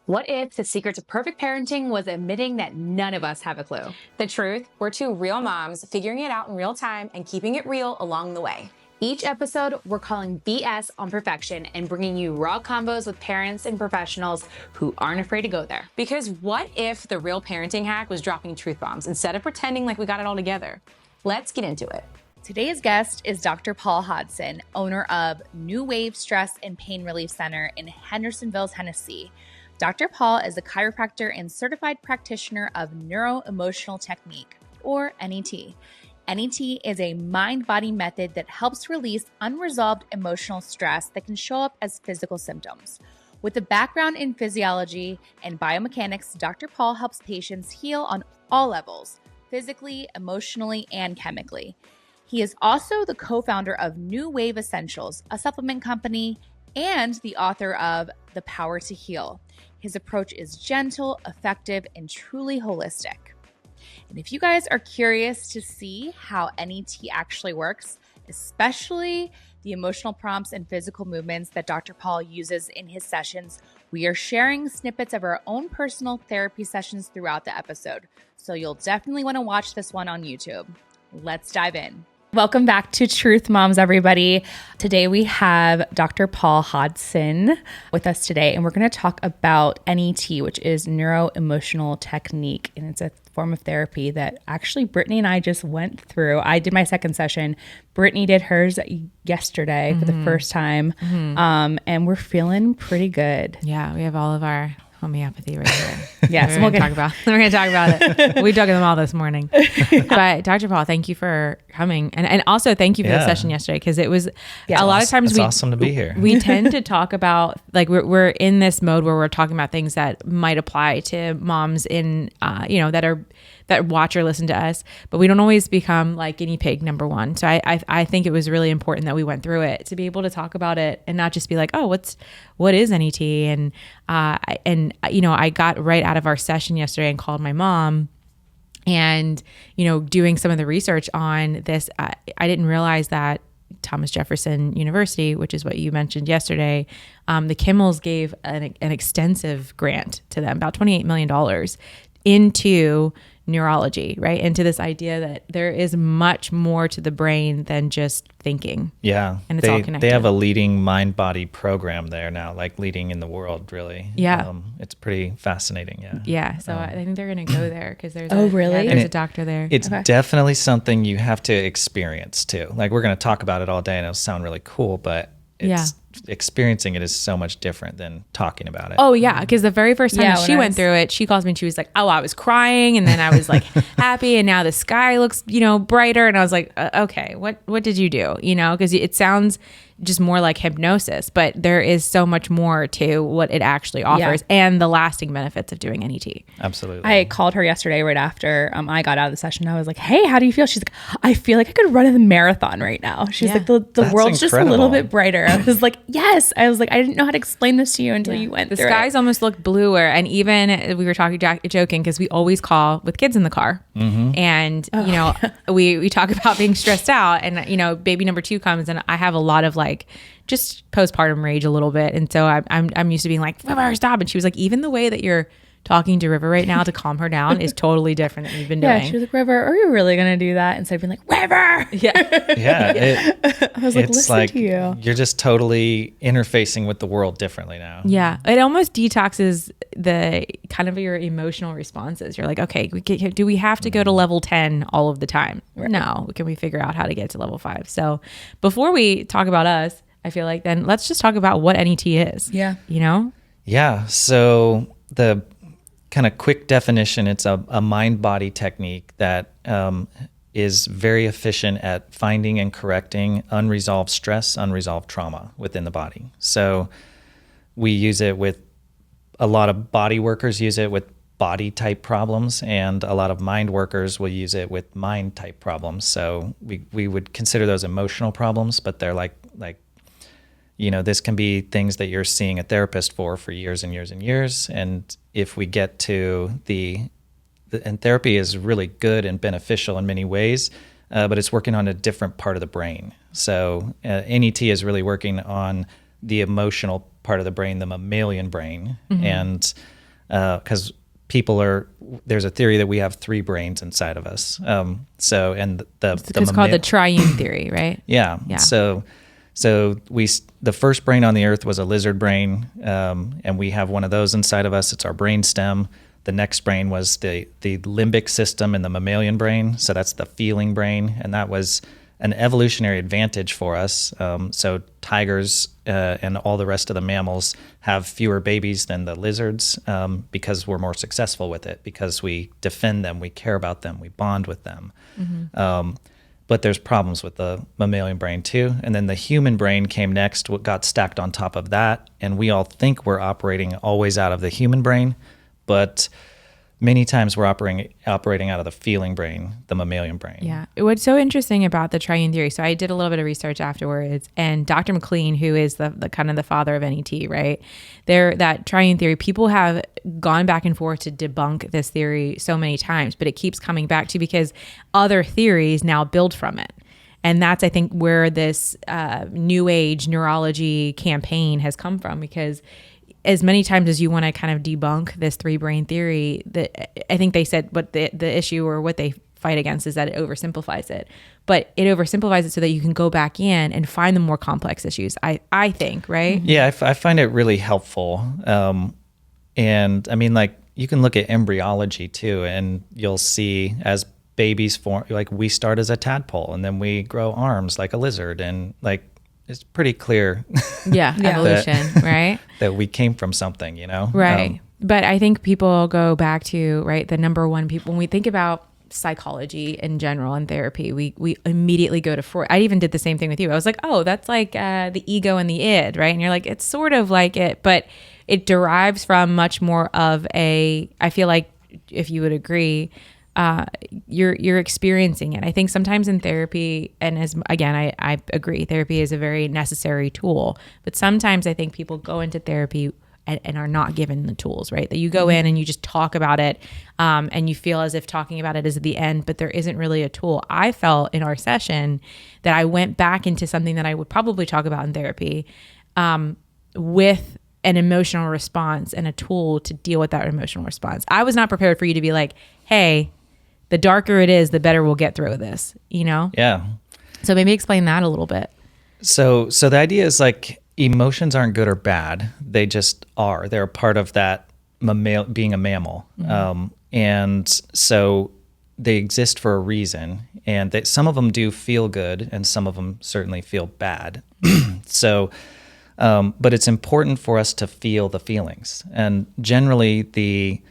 What if the secret to perfect parenting was admitting that none of us have a clue? The truth, we're two real moms figuring it out in real time and keeping it real along the way. Each episode, we're calling BS on perfection and bringing you raw combos with parents and professionals who aren't afraid to go there. Because what if the real parenting hack was dropping truth bombs instead of pretending like we got it all together? Let's get into it. Today's guest is Dr. Paul Hodgson, owner of New Wave Stress and Pain Relief Center in Hendersonville, Tennessee. Dr. Paul is a chiropractor and certified practitioner of Neuro-Emotional Technique, or NET. NET is a mind-body method that helps release unresolved emotional stress that can show up as physical symptoms. With a background in physiology and biomechanics, Dr. Paul helps patients heal on all levels, physically, emotionally, and chemically. He is also the co-founder of New Wave Essentials, a supplement company, and the author of The Power to Heal. His approach is gentle, effective, and truly holistic. And if you guys are curious to see how NET actually works, especially the emotional prompts and physical movements that Dr. Paul uses in his sessions, we are sharing snippets of our own personal therapy sessions throughout the episode. So you'll definitely want to watch this one on YouTube. Let's dive in. Welcome back to Truth Moms, everybody. Today we have Dr. Paul Hodgson with us today, and we're going to talk about NET, which is Neuro-Emotional Technique, and it's a form of therapy that actually Brittany and I just went through. I did my second session. Brittany did hers yesterday for the first time, and we're feeling pretty good. Yeah, we have all of our homeopathy right here. Yes, we're going to talk about it. We dug them all this morning. But Dr. Paul, thank you for coming. And also thank you for the session yesterday, because it was a lot of times it's awesome to be here. We tend to talk about, like, we're in this mode where we're talking about things that might apply to moms in, that watch or listen to us, but we don't always become like guinea pig number one. So I think it was really important that we went through it to be able to talk about it and not just be like, oh, what is NET? And I got right out of our session yesterday and called my mom, and, doing some of the research on this, I didn't realize that Thomas Jefferson University, which is what you mentioned yesterday, the Kimmels gave an extensive grant to them, about $28 million, into neurology, right? Into this idea that there is much more to the brain than just thinking. Yeah. And it's all connected. They have a leading mind-body program there now, like leading in the world, really. Yeah. It's pretty fascinating, yeah. Yeah. So I think they're going to go there because there's really? A doctor there. It's definitely something you have to experience too. Like, we're going to talk about it all day and it'll sound really cool, but experiencing it is so much different than talking about it. Oh yeah, because the very first time she went through it, she calls me and she was like, oh, I was crying, and then I was like happy, and now the sky looks brighter, and I was like, okay, what did you do? Because it sounds just more like hypnosis, but there is so much more to what it actually offers and the lasting benefits of doing NET. Absolutely. I called her yesterday right after I got out of the session. I was like, hey, how do you feel? She's like, I feel like I could run a marathon right now. She's like, the world's just a little bit brighter. I was like, yes. I was like, I didn't know how to explain this to you until you went through it. The skies almost look bluer. And even we were joking, because we always call with kids in the car. Mm-hmm. And, we talk about being stressed out, and, baby number 2 comes, and I have a lot of just postpartum rage a little bit. And so I'm used to being like, River, stop. And she was like, even the way that you're talking to River right now to calm her down is totally different than you've been doing. Yeah, she was like, River, are you really going to do that? Instead of being like, River! Yeah. I was like, listen like to you. You're just totally interfacing with the world differently now. Yeah. It almost detoxes the kind of your emotional responses. You're like, okay, do we have to go to level 10 all of the time? Right. No. Can we figure out how to get to level 5? So before we talk about us, I feel like then let's just talk about what NET is. Yeah. Yeah. So the kind of quick definition, it's a mind-body technique that is very efficient at finding and correcting unresolved stress, unresolved trauma within the body. So we use it with a lot of body workers use it with body type problems, and a lot of mind workers will use it with mind type problems. So we would consider those emotional problems, but they're like this can be things that you're seeing a therapist for years and years and years. And if we get to and therapy is really good and beneficial in many ways, but it's working on a different part of the brain. So NET is really working on the emotional part of the brain, the mammalian brain. Mm-hmm. And because there's a theory that we have 3 brains inside of us. It's called the triune theory, right? Yeah. Yeah. So the first brain on the earth was a lizard brain, and we have one of those inside of us. It's our brain stem. The next brain was the limbic system in the mammalian brain. So that's the feeling brain, and that was an evolutionary advantage for us. So tigers and all the rest of the mammals have fewer babies than the lizards because we're more successful with it, because we defend them, we care about them, we bond with them. Mm-hmm. But there's problems with the mammalian brain too. And then the human brain came next, what got stacked on top of that. And we all think we're operating always out of the human brain, but many times we're operating out of the feeling brain, the mammalian brain. Yeah. What's so interesting about the triune theory, so I did a little bit of research afterwards, and Dr. McLean, who is the kind of the father of NET, right? That triune theory, people have gone back and forth to debunk this theory so many times, but it keeps coming back to because other theories now build from it. And that's, I think, where this new age neurology campaign has come from, because as many times as you want to kind of debunk this 3-brain theory, that I think they said what the issue or what they fight against is that it oversimplifies it. But it oversimplifies it so that you can go back in and find the more complex issues, I think, right? Yeah, I find it really helpful. And I mean, like, you can look at embryology too, and you'll see as babies form, like we start as a tadpole and then we grow arms like a lizard, and like, it's pretty clear. Yeah, evolution, right? That we came from something, you know? Right. But I think people go back to, right, the number one people, when we think about psychology in general and therapy, we immediately go to Freud. I even did the same thing with you. I was like, oh, that's like the ego and the id, right? And you're like, it's sort of like it, but it derives from much more of I feel like, if you would agree, you're experiencing it. I think sometimes in therapy, and I agree, therapy is a very necessary tool, but sometimes I think people go into therapy and are not given the tools, right? That you go in and you just talk about it, and you feel as if talking about it is the end, but there isn't really a tool. I felt in our session that I went back into something that I would probably talk about in therapy, with an emotional response and a tool to deal with that emotional response. I was not prepared for you to be like, hey, the darker it is, the better we'll get through this, you know? Yeah. So maybe explain that a little bit. So the idea is, like, emotions aren't good or bad. They just are. They're a part of that being a mammal. Mm-hmm. And so they exist for a reason. And some of them do feel good, and some of them certainly feel bad. But it's important for us to feel the feelings. And generally, the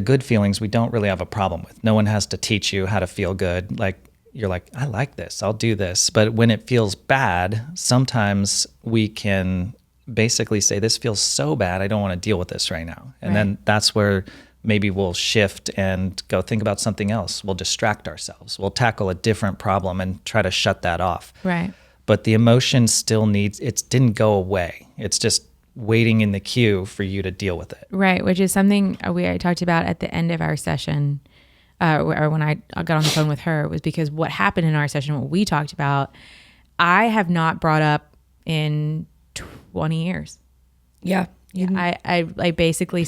good feelings we don't really have a problem with. No one has to teach you how to feel good. Like, you're like, I like this, I'll do this. But when it feels bad, sometimes we can basically say, this feels so bad, I don't want to deal with this right now. And then that's where maybe we'll shift and go think about something else. We'll distract ourselves. We'll tackle a different problem and try to shut that off. Right. But the emotion still it didn't go away. It's just waiting in the queue for you to deal with it. Right, which is something I talked about at the end of our session, or when I got on the phone with her, was because what happened in our session, what we talked about, I have not brought up in 20 years. Yeah. Yeah, I basically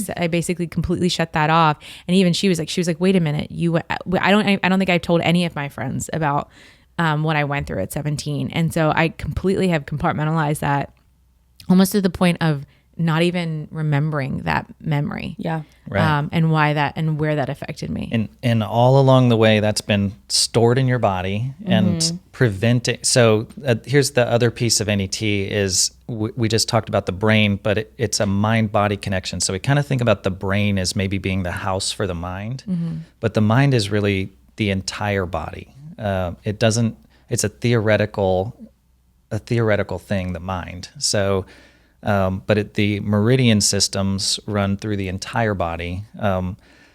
completely shut that off. And even she was like, wait a minute, I don't think I've told any of my friends about what I went through at 17. And so I completely have compartmentalized that, almost to the point of not even remembering that memory. Yeah. Right. And why that, and where that affected me. And all along the way, that's been stored in your body and preventing. So here's the other piece of NET is we just talked about the brain, but it's a mind-body connection. So we kind of think about the brain as maybe being the house for the mind, but the mind is really the entire body. It's a theoretical thing, the mind. So, but the meridian systems run through the entire body.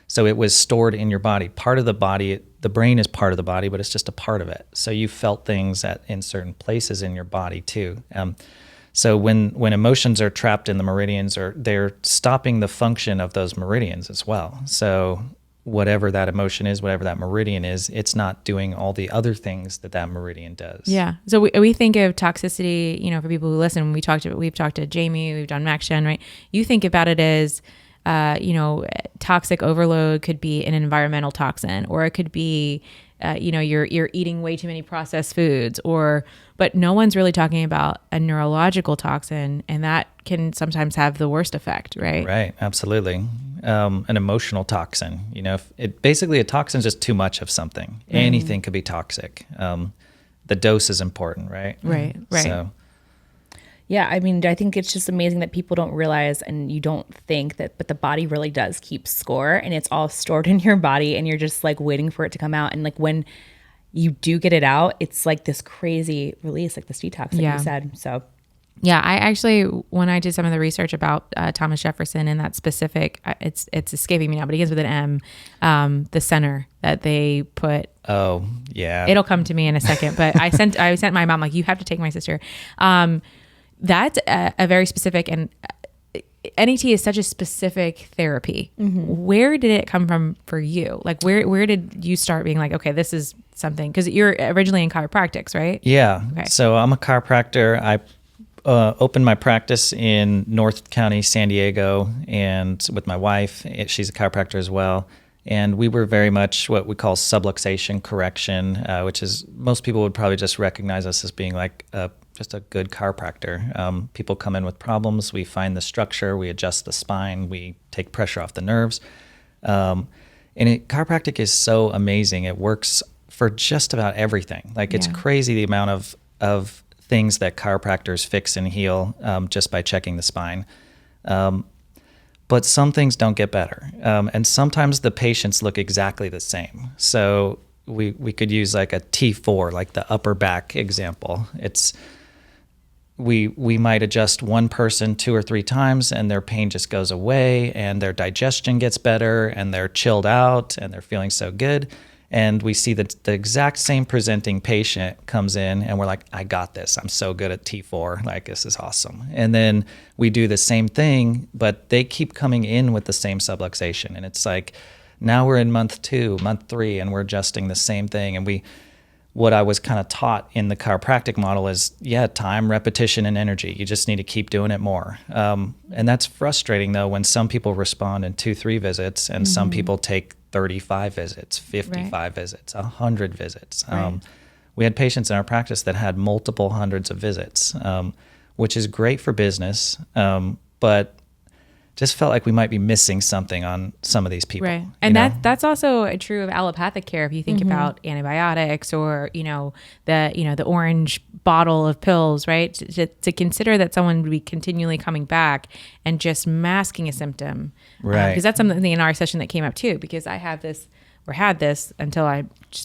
So it was stored in your body. Part of the body, the brain is part of the body, but it's just a part of it. So you felt things in certain places in your body too. So when emotions are trapped in the meridians, they're stopping the function of those meridians as well. So whatever that emotion is, whatever that meridian is, it's not doing all the other things that that meridian does. Yeah. So we think of toxicity, you know, for people who listen, we've talked to Jamie, we've done MaxGen, right? You think about it as, you know, toxic overload could be an environmental toxin, or it could be, you know, you're eating way too many processed foods, but no one's really talking about a neurological toxin, and that can sometimes have the worst effect, right? Right. Absolutely. An emotional toxin, you know, basically a toxin is just too much of something. Anything could be toxic. The dose is important, right? Right. So, Yeah, I mean, I think it's just amazing that people don't realize, and you don't think that, but the body really does keep score, and it's all stored in your body, and you're just like waiting for it to come out. And like when you do get it out, it's like this crazy release, like this detox, like you said. So yeah, I actually, when I did some of the research about Thomas Jefferson and that specific, it's escaping me now, but it begins with an M, the center that they put. oh yeah, It'll come to me in a second, but I sent my mom, like, you have to take my sister. That's a very specific, and NET is such a specific therapy. Where did it come from for you? Like, where did you start being like, okay, this is something? Because you're originally in chiropractics, right? Yeah. Okay. So I'm a chiropractor. I opened my practice in North County, San Diego, and with my wife. She's a chiropractor as well. And we were very much what we call subluxation correction, which is, most people would probably just recognize us as being like just a good chiropractor. People come in with problems. We find the structure. We adjust the spine. We take pressure off the nerves. Chiropractic is so amazing. It works for just about everything. Like, it's crazy the amount of things that chiropractors fix and heal just by checking the spine. But some things don't get better. And sometimes the patients look exactly the same. So we could use like a T4, like the upper back example. We might adjust one person 2 or 3 times, and their pain just goes away, and their digestion gets better, and they're chilled out, and they're feeling so good. And we see that the exact same presenting patient comes in, and we're like, I got this. I'm so good at T4. Like, this is awesome. And then we do the same thing, but they keep coming in with the same subluxation. And it's like, now we're in month 2, month 3, and we're adjusting the same thing. And what I was kind of taught in the chiropractic model is, time, repetition, and energy. You just need to keep doing it more. And that's frustrating, though, when some people respond in 2-3 visits, and some people take 35 visits, 55 visits, 100 visits. We had patients in our practice that had multiple hundreds of visits, which is great for business, but just felt like we might be missing something on some of these people. Right. And that's also true of allopathic care. If you think about antibiotics, or, the orange bottle of pills, right? To consider that someone would be continually coming back and just masking a symptom. Right. Because that's something in our session that came up too, because I have this, or had this until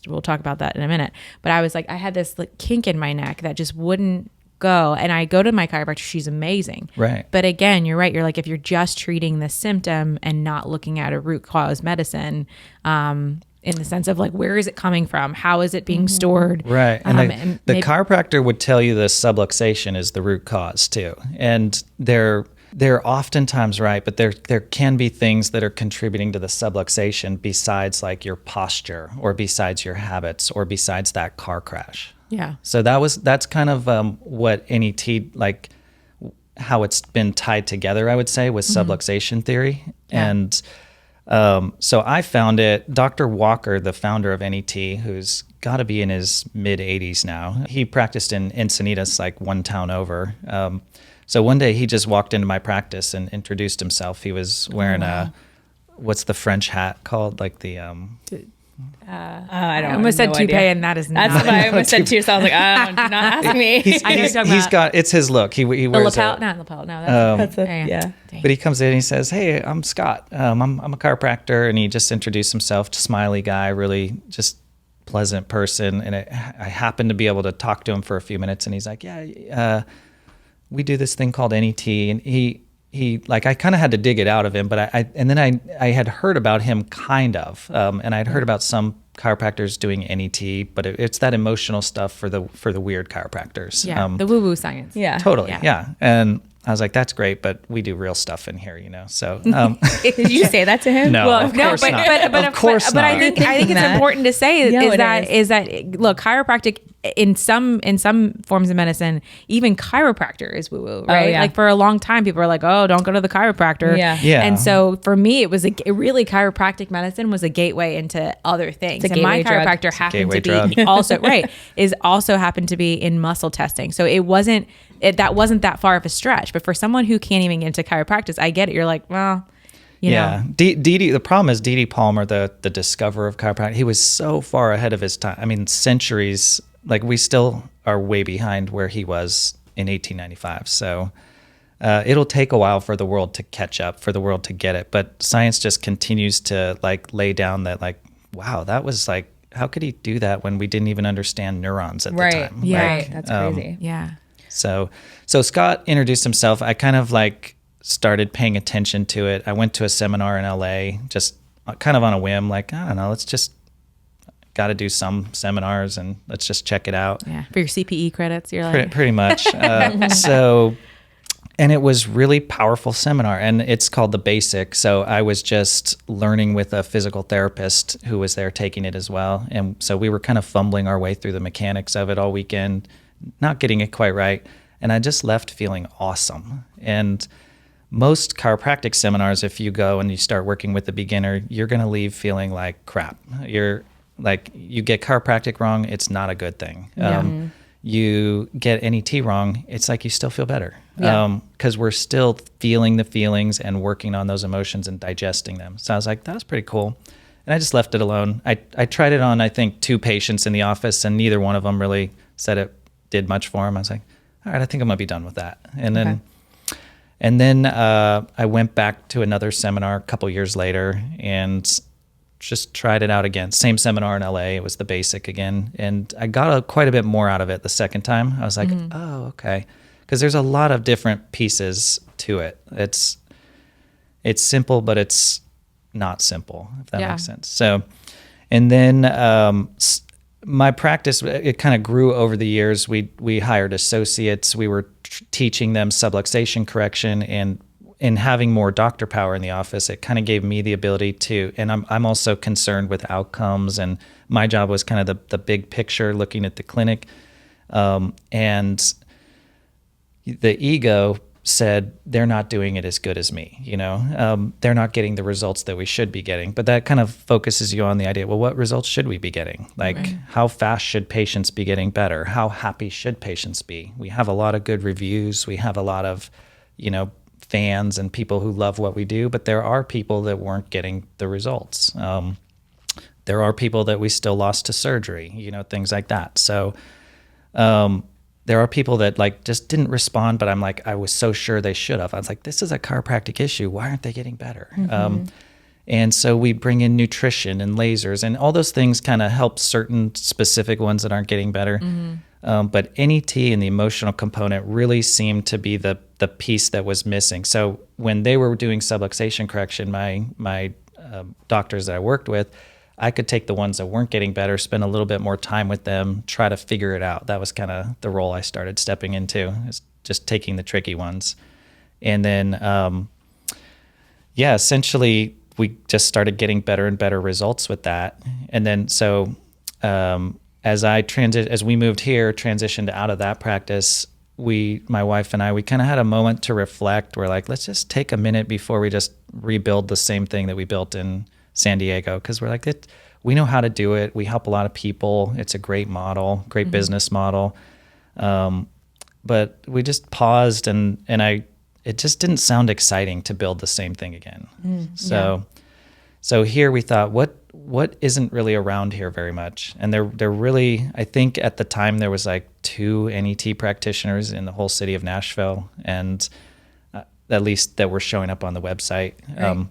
we'll talk about that in a minute. But I was like, I had this like kink in my neck that just wouldn't go. And I go to my chiropractor. She's amazing. Right. But again, you're right. You're like, if you're just treating the symptom and not looking at a root cause medicine, in the sense of like, where is it coming from? How is it being stored? Right. And the chiropractor would tell you the subluxation is the root cause too. And they're oftentimes right, but there can be things that are contributing to the subluxation besides like your posture, or besides your habits, or besides that car crash. Yeah. So that's kind of what NET, like how it's been tied together, I would say, with subluxation theory. Yeah. And so I found it, Dr. Walker, the founder of NET, who's got to be in his mid 80s now. He practiced in Encinitas, like one town over. So one day he just walked into my practice and introduced himself. He was wearing what's the French hat called? Like the I don't. I almost said toupee, and that is not. That's what I almost said too. So I was like, do not ask me. It's his look. He wears lapel. Not lapel. No, that's yeah. But he comes in and he says, "Hey, I'm Scott. I'm a chiropractor," and he just introduced himself. Smiley guy, really just pleasant person. And I happened to be able to talk to him for a few minutes, and he's like, "Yeah, we do this thing called NET," and he like, I kind of had to dig it out of him, but I had heard about him kind of, and I'd heard about some chiropractors doing NET, but it's that emotional stuff for the weird chiropractors. Yeah, the woo-woo science. Yeah. Totally. Yeah. And I was like, that's great, but we do real stuff in here, So Did you say that to him? no, of course not. Of course not. But I think it's that. important to say No, is that look, chiropractic in some forms of medicine, even chiropractor is woo woo, right? yeah. Like for a long time, people are like, oh, don't go to the chiropractor. Yeah. Yeah. And so for me, it was really chiropractic medicine was a gateway into other things. It's a And my gateway drug. chiropractor happened to gateway be drug. also also happened to be in muscle testing. So it wasn't that far of a stretch. But for someone who can't even get into chiropractic, I get it. You're like, well, you know. D.D. The problem is D.D. Palmer, the discoverer of chiropractic. He was so far ahead of his time. I mean, centuries. Like we still are way behind where he was in 1895. So it'll take a while for the world to catch up, for the world to get it. But science just continues to like lay down that like, wow, that was like, how could he do that when we didn't even understand neurons at the time? Yeah. Like, Right. That's crazy. Yeah. So Scott introduced himself. I kind of like started paying attention to it. I went to a seminar in LA, just kind of on a whim, like, I don't know, let's just got to do some seminars and let's just check it out. Yeah. For your CPE credits, you're like, Pretty much. And it was really powerful seminar, and it's called The Basic. So I was just learning with a physical therapist who was there taking it as well. And so we were kind of fumbling our way through the mechanics of it all weekend, not getting it quite right. And I just left feeling awesome. And most chiropractic seminars, if you go and you start working with a beginner, you're going to leave feeling like crap. You're like, you get chiropractic wrong, it's not a good thing. You get NET wrong, it's like you still feel better. Because we're still feeling the feelings and working on those emotions and digesting them. So I was like, that was pretty cool. And I just left it alone. I tried it on, I think, 2 patients in the office, and neither one of them really said it did much for them. I was like, all right, I think I'm going to be done with that. And then I went back to another seminar a couple years later and just tried it out again. Same seminar in LA. It was The Basic again. And I got quite a bit more out of it the second time. I was like, oh, okay. Because there's a lot of different pieces to it. It's simple, but it's not simple, if that makes sense. So, and then my practice, it kind of grew over the years. We hired associates. We were teaching them subluxation correction, and in having more doctor power in the office, it kind of gave me the ability to, and I'm also concerned with outcomes, and my job was kind of the big picture, looking at the clinic. And the ego said they're not doing it as good as me, they're not getting the results that we should be getting. But that kind of focuses you on the idea, well, what results should we be getting? Like, how fast should patients be getting better? How happy should patients be? We have a lot of good reviews. We have a lot of, fans and people who love what we do, but there are people that weren't getting the results. There are people that we still lost to surgery, things like that. So, there are people that like just didn't respond, but I'm like, I was so sure they should have. I was like, this is a chiropractic issue. Why aren't they getting better? And so we bring in nutrition and lasers, and all those things kind of help certain specific ones that aren't getting better. But NET and the emotional component really seemed to be the piece that was missing. So when they were doing subluxation correction, my doctors that I worked with, I could take the ones that weren't getting better, spend a little bit more time with them, try to figure it out. That was kind of the role I started stepping into, is just taking the tricky ones. And then, essentially we just started getting better and better results with that. And then, so as we moved here, transitioned out of that practice, my wife and I, we kind of had a moment to reflect. We're like, let's just take a minute before we just rebuild the same thing that we built in San Diego. Cause we're like, we know how to do it. We help a lot of people. It's a great model, great business model. But we just paused and it just didn't sound exciting to build the same thing again. So here we thought, what isn't really around here very much? And they're really, I think at the time there was like 2 NET practitioners in the whole city of Nashville, and at least that were showing up on the website. Right.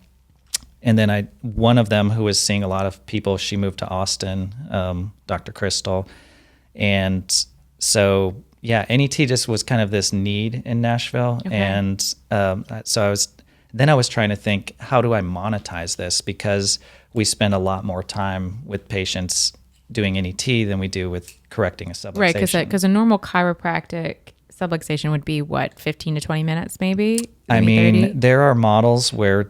And then one of them who was seeing a lot of people, she moved to Austin, Dr. Crystal. And so, NET just was kind of this need in Nashville. Okay. And so I was trying to think, how do I monetize this? Because we spend a lot more time with patients doing NET than we do with correcting a subluxation. Right, because a normal chiropractic subluxation would be what, 15 to 20 minutes maybe? I Maybe mean, 30? there are models where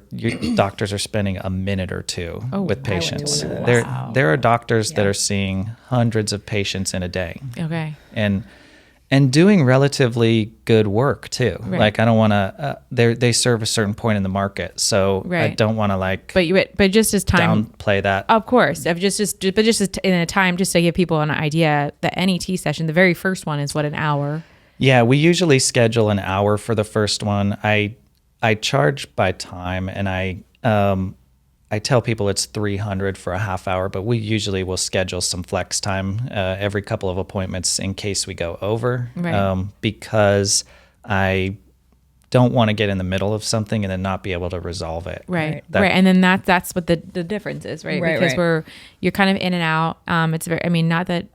doctors are spending a minute or two with patients. There are doctors that are seeing hundreds of patients in a day. Okay. And doing relatively good work too. Right. Like I don't want to. They serve a certain point in the market, so I Right. don't want to like But just as time, downplay that. of course, but just as in a time, just to give people an idea, the NET session, the very first one is what, an hour? Yeah, we usually schedule an hour for the first one. I charge by time, and I tell people it's $300 for a half hour, but we usually will schedule some flex time every couple of appointments in case we go over, Right. because I don't want to get in the middle of something and then not be able to resolve it. Right. That- Right. And then that's what the difference is, right? Right, Because right. you're kind of in and out. It's very, I mean, not that,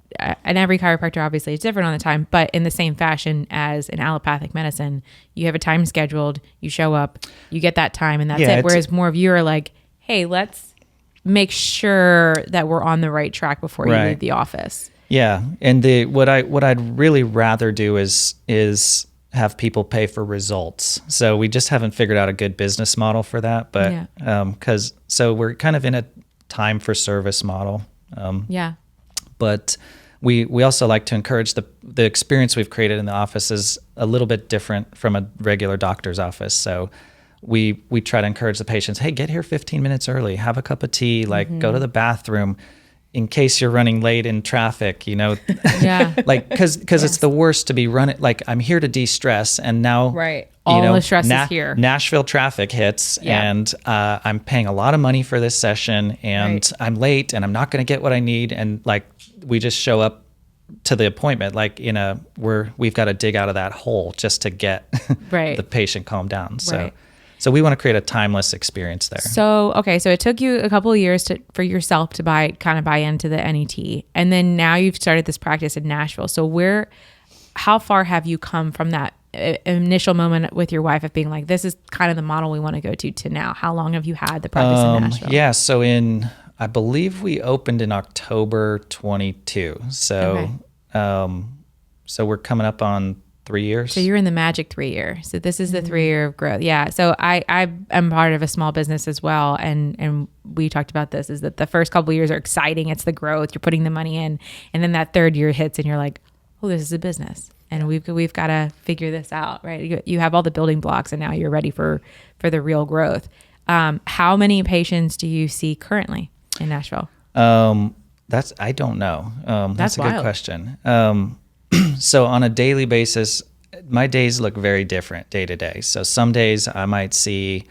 and every chiropractor obviously is different on the time, but in the same fashion as in allopathic medicine, you have a time scheduled, you show up, you get that time, and that's Yeah, it. it's- Whereas more of you are like, hey, let's make sure that we're on the right track before you Right. leave the office. Yeah, and what I'd really rather do is have people pay for results. So we just haven't figured out a good business model for that, but so we're kind of in a time for service model. Yeah. But we also like to encourage the experience we've created in the office is a little bit different from a regular doctor's office. So we try to encourage the patients, hey, get here 15 minutes early, have a cup of tea, like go to the bathroom in case you're running late in traffic, Yeah. like, cause it's the worst to be running. Like I'm here to de-stress, and now, Right. All the stress is here. Nashville traffic hits, Yeah. and I'm paying a lot of money for this session, and Right. I'm late, and I'm not going to get what I need, and like we just show up to the appointment like we've got to dig out of that hole just to get Right. the patient calmed down. Right. So we want to create a timeless experience there. So, okay, so it took you a couple of years for yourself to buy into the NET. And then now you've started this practice in Nashville. So how far have you come from that initial moment with your wife of being like, this is kind of the model we want to go to now? How long have you had the practice in Nashville? Yeah, so I believe we opened in October 22. So, so we're coming up on 3 years. So you're in the magic 3 year. So this is the 3 year of growth. Yeah. So I am part of a small business as well. And we talked about this, is that the first couple of years are exciting. It's the growth, you're putting the money in. And then that third year hits and you're like, oh, this is a business. And we've got to figure this out, right? You have all the building blocks and now you're ready for the real growth. How many patients do you see currently in Nashville? I don't know. That's a wild. good question. So on a daily basis, my days look very different day to day. So some days I might see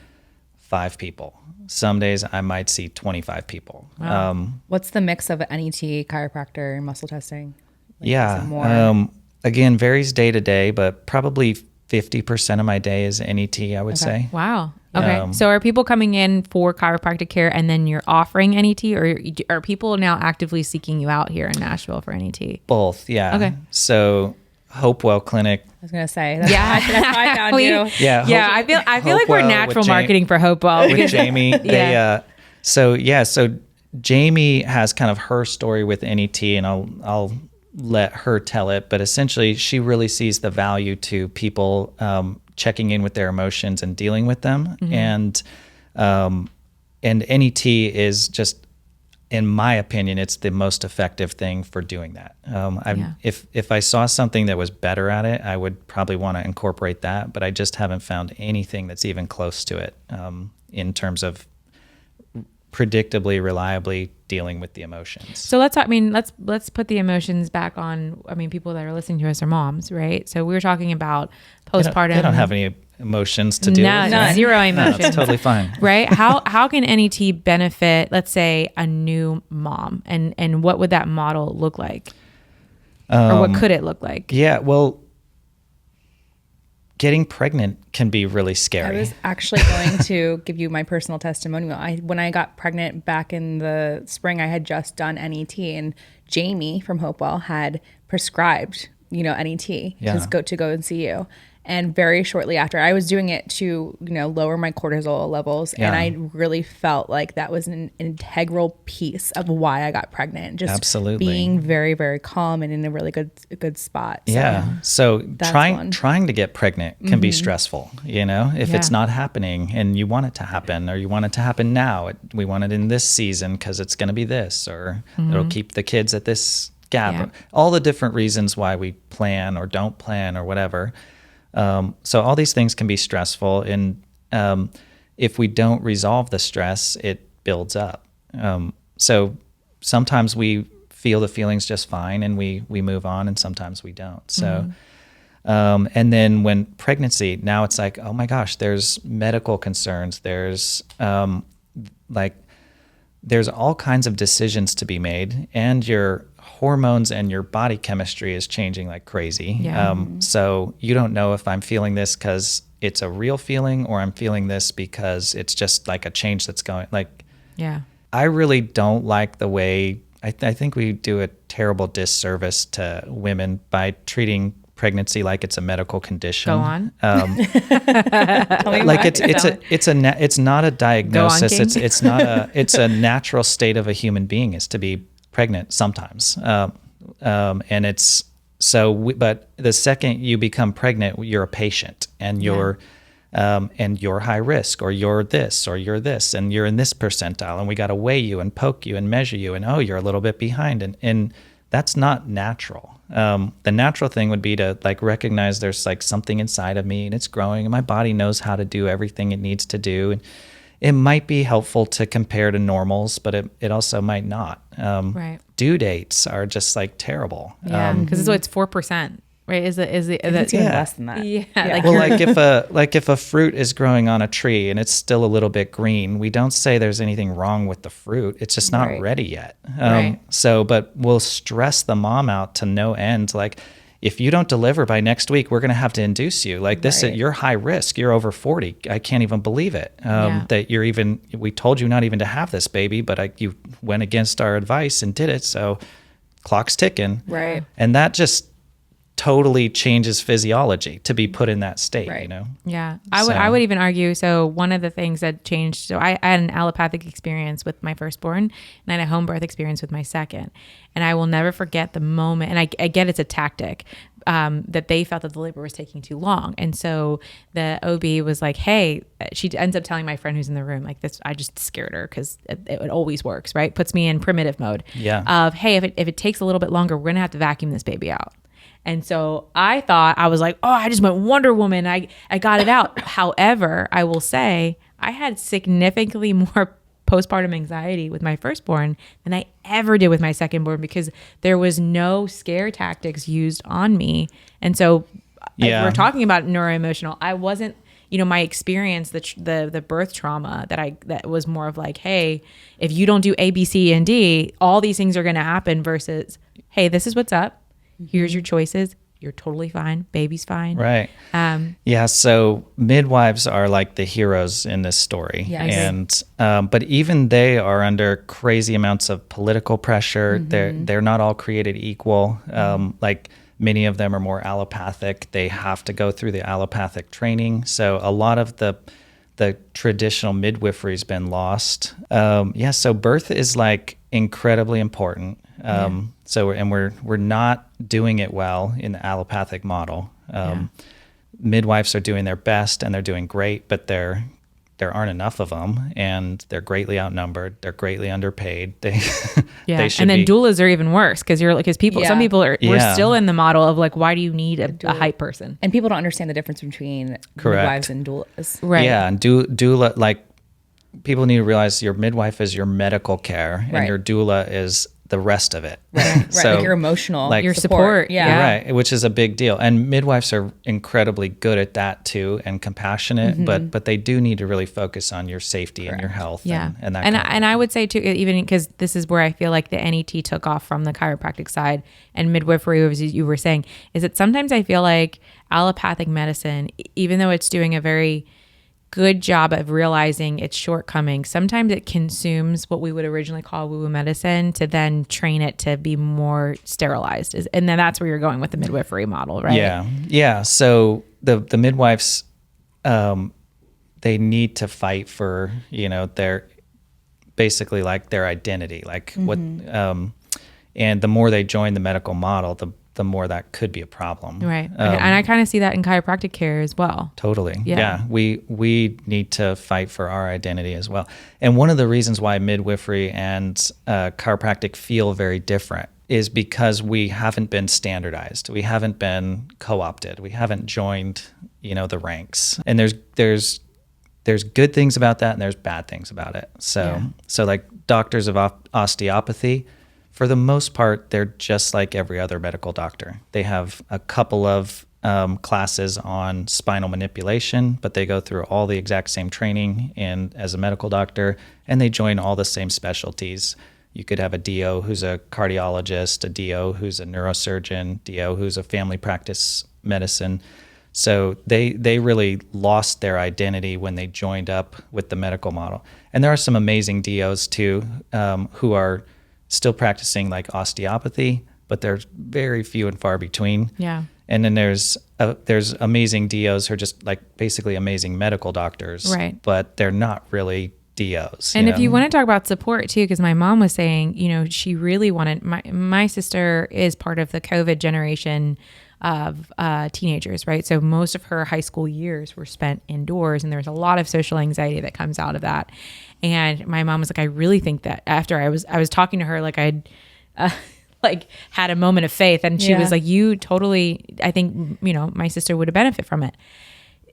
5 people. Some days I might see 25 people. Wow. What's the mix of NET, chiropractor, and muscle testing? Like, is it Yeah. more- Again, varies day to day, but probably 50% of my day is NET, I would say. Wow. Okay. So are people coming in for chiropractic care and then you're offering NET, or are people now actively seeking you out here in Nashville for NET? Both, yeah. Okay. So Hopewell Clinic. I was gonna say, that's how I found you. Yeah. Yeah, I feel like we're Hopewell natural with marketing for Hopewell. with Jamie. So Jamie has kind of her story with NET, and I'll let her tell it. But essentially, she really sees the value to people checking in with their emotions and dealing with them, and NET is just, in my opinion, it's the most effective thing for doing that. If I saw something that was better at it, I would probably want to incorporate that, but I just haven't found anything that's even close to it in terms of predictably, reliably dealing with the emotions. So let's put the emotions back on. I mean, people that are listening to us are moms, right? So we were talking about postpartum. They don't have any emotions to deal with. None. Zero emotions. No, it's totally fine. Right? How can NET benefit, let's say, a new mom, and what would that model look like, or what could it look like? Yeah, well, getting pregnant can be really scary. I was actually going to give you my personal testimonial. When I got pregnant back in the spring, I had just done NET, and Jamie from Hopewell had prescribed, NET to go and see you. And very shortly after, I was doing it to, lower my cortisol levels. Yeah. And I really felt like that was an integral piece of why I got pregnant. Just Absolutely. being very, very calm and in a really good spot. So, Yeah. So one. trying to get pregnant can be stressful, if it's Yeah. not happening and you want it to happen, or you want it to happen now. We want it in this season because it's going to be this, or it'll keep the kids at this gap. Yeah. All the different reasons why we plan or don't plan or whatever. So all these things can be stressful, and if we don't resolve the stress, it builds up. So sometimes we feel the feelings just fine and we move on, and sometimes we don't. So, and then when pregnancy, now it's like, oh my gosh, there's medical concerns. There's there's all kinds of decisions to be made, and your hormones and your body chemistry is changing like crazy. Yeah. So you don't know if I'm feeling this because it's a real feeling, or I'm feeling this because it's just like a change that's going. Like, Yeah. I really don't like the way, I think we do a terrible disservice to women by treating pregnancy like it's a medical condition. Go on. Like it's not a diagnosis. King. It's a natural state of a human being is to be pregnant sometimes. And it's but the second you become pregnant, you're a patient, and you're high risk, or you're this, or you're this, and you're in this percentile, and we got to weigh you and poke you and measure you, and you're a little bit behind, and that's not natural. The natural thing would be to like recognize there's like something inside of me and it's growing, and my body knows how to do everything it needs to do. And it might be helpful to compare to normals, but it also might not. Right. Due dates are just like terrible. Yeah. Because it's 4%. Right? Is it? It's even less than that. Yeah. If a fruit is growing on a tree and it's still a little bit green, we don't say there's anything wrong with the fruit. It's just not ready yet. Right. But we'll stress the mom out to no end. Like, if you don't deliver by next week, we're going to have to induce you. Like this, you're high risk. You're over 40. I can't even believe it. That we told you not even to have this baby, but you went against our advice and did it. So clock's ticking. Right. And that just totally changes physiology to be put in that state, Yeah. I would even argue, so one of the things that changed, so I had an allopathic experience with my firstborn, and I had a home birth experience with my second. And I will never forget the moment, and I get it's a tactic, that they felt that the labor was taking too long. And so the OB was like, hey, she ends up telling my friend who's in the room, like this, I just scared her because it always works, right? Puts me in primitive mode of, hey, if it takes a little bit longer, we're going to have to vacuum this baby out. And so I was like, oh, I just went Wonder Woman. I got it out. However, I will say I had significantly more postpartum anxiety with my firstborn than I ever did with my secondborn, because there was no scare tactics used on me. And so if we're talking about neuro-emotional, I wasn't, my experience, the birth trauma that was more of like, hey, if you don't do A, B, C, and D, all these things are going to happen, versus, hey, this is what's up. Here's your choices. You're totally fine. Baby's fine. Right. So midwives are like the heroes in this story. Yes. And but even they are under crazy amounts of political pressure. They're not all created equal. Like many of them are more allopathic. They have to go through the allopathic training. So a lot of the traditional midwifery has been lost. So birth is like incredibly important. So we're not doing it well in the allopathic model. Midwives are doing their best and they're doing great, but there aren't enough of them, and they're greatly outnumbered. They're greatly underpaid. They should and then be. Doulas are even worse, because some people are we're still in the model of like, why do you need a hype person? And people don't understand the difference between midwives and doulas. Right. Yeah, and doula, like, people need to realize your midwife is your medical care, and your doula is the rest of it. Right. So, like your emotional, like your support. Yeah. Right, which is a big deal. And midwives are incredibly good at that too, and compassionate, but they do need to really focus on your safety and your health. Yeah. And that and I would say too, even because this is where I feel like the NET took off from the chiropractic side, and midwifery, as you were saying, is that sometimes I feel like allopathic medicine, even though it's doing a very good job of realizing its shortcomings, sometimes it consumes what we would originally call woo-woo medicine to then train it to be more sterilized. And then that's where you're going with the midwifery model, right? Yeah. So the midwives, they need to fight for, their basically like their identity, like what, and the more they join the medical model, the more that could be a problem. Right. And I kind of see that in chiropractic care as well. Totally. Yeah. Yeah. We need to fight for our identity as well. And one of the reasons why midwifery and chiropractic feel very different is because we haven't been standardized. We haven't been co-opted. We haven't joined, the ranks. And there's good things about that and there's bad things about it. So like doctors of osteopathy, for the most part, they're just like every other medical doctor. They have a couple of classes on spinal manipulation, but they go through all the exact same training and as a medical doctor, and they join all the same specialties. You could have a DO who's a cardiologist, a DO who's a neurosurgeon, DO who's a family practice medicine. So they really lost their identity when they joined up with the medical model. And there are some amazing DOs too, who are still practicing like osteopathy, but there's very few and far between. Yeah. And then there's amazing DOs who are just like basically amazing medical doctors, right? But they're not really DOs. And if you want to talk about support too, because my mom was saying, she really wanted, my sister is part of the COVID generation of teenagers, right? So most of her high school years were spent indoors, and there's a lot of social anxiety that comes out of that. And my mom was like, I really think that after I was talking to her, like I'd like had a moment of faith, and she was like, you totally, I think, my sister would have benefit from it.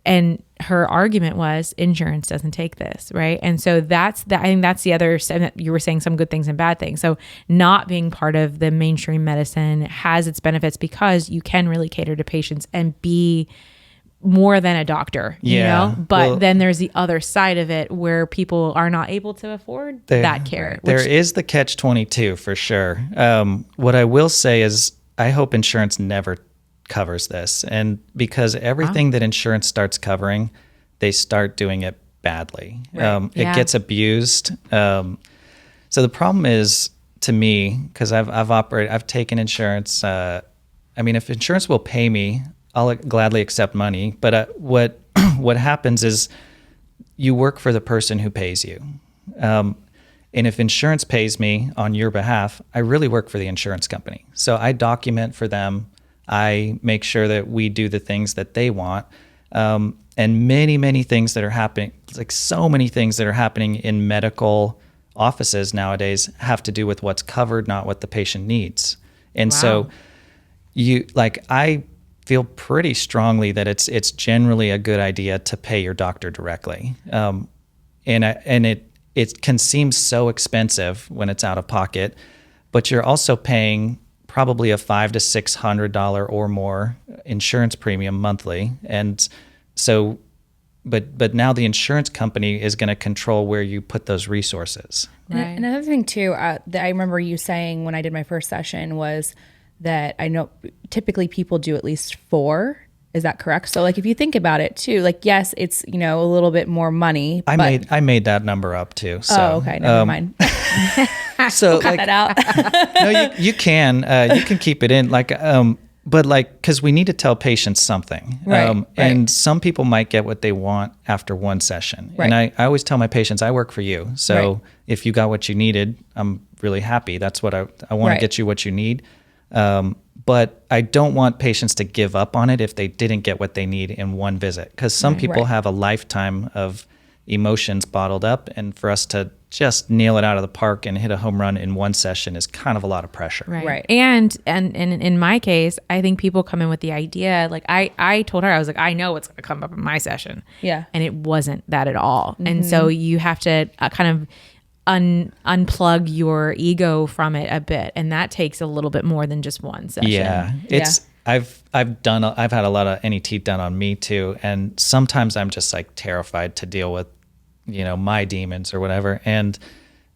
And her argument was insurance doesn't take this, right? And so I think that's the other side. You were saying some good things and bad things. So not being part of the mainstream medicine has its benefits because you can really cater to patients and be more than a doctor, But then there's the other side of it where people are not able to afford that care. There is the catch-22 for sure. What I will say is I hope insurance never covers this, and because everything that insurance starts covering, they start doing it badly. Right. It gets abused. So the problem is, to me, because I've taken insurance. If insurance will pay me, I'll gladly accept money. But what happens is you work for the person who pays you. And if insurance pays me on your behalf, I really work for the insurance company. So I document for them. I make sure that we do the things that they want. And many, many things that are happening, like so many things that are happening in medical offices nowadays have to do with what's covered, not what the patient needs. And so I feel pretty strongly that it's generally a good idea to pay your doctor directly. And it can seem so expensive when it's out of pocket, but you're also paying probably a $500 to $600 or more insurance premium monthly. And so, but now the insurance company is going to control where you put those resources. Right. And another thing too, that I remember you saying when I did my first session was that I know typically people do at least 4. Is that correct? So like if you think about it too, like yes, it's a little bit more money. I made that number up too. So, okay, never mind. So we'll cut that out. No, you can keep it in but because we need to tell patients something. Right. And some people might get what they want after one session. Right. And I always tell my patients, I work for you. So if you got what you needed, I'm really happy. That's what I want to get you what you need. But I don't want patients to give up on it if they didn't get what they need in one visit. Because some people have a lifetime of emotions bottled up, and for us to just nail it out of the park and hit a home run in one session is kind of a lot of pressure. Right. And in my case, I think people come in with the idea, like I told her, I was like, I know what's going to come up in my session. Yeah. And it wasn't that at all. Mm-hmm. And so you have to kind of unplug your ego from it a bit, and that takes a little bit more than just one session. Yeah, I've had a lot of NET done on me too, and sometimes I'm just like terrified to deal with my demons or whatever, and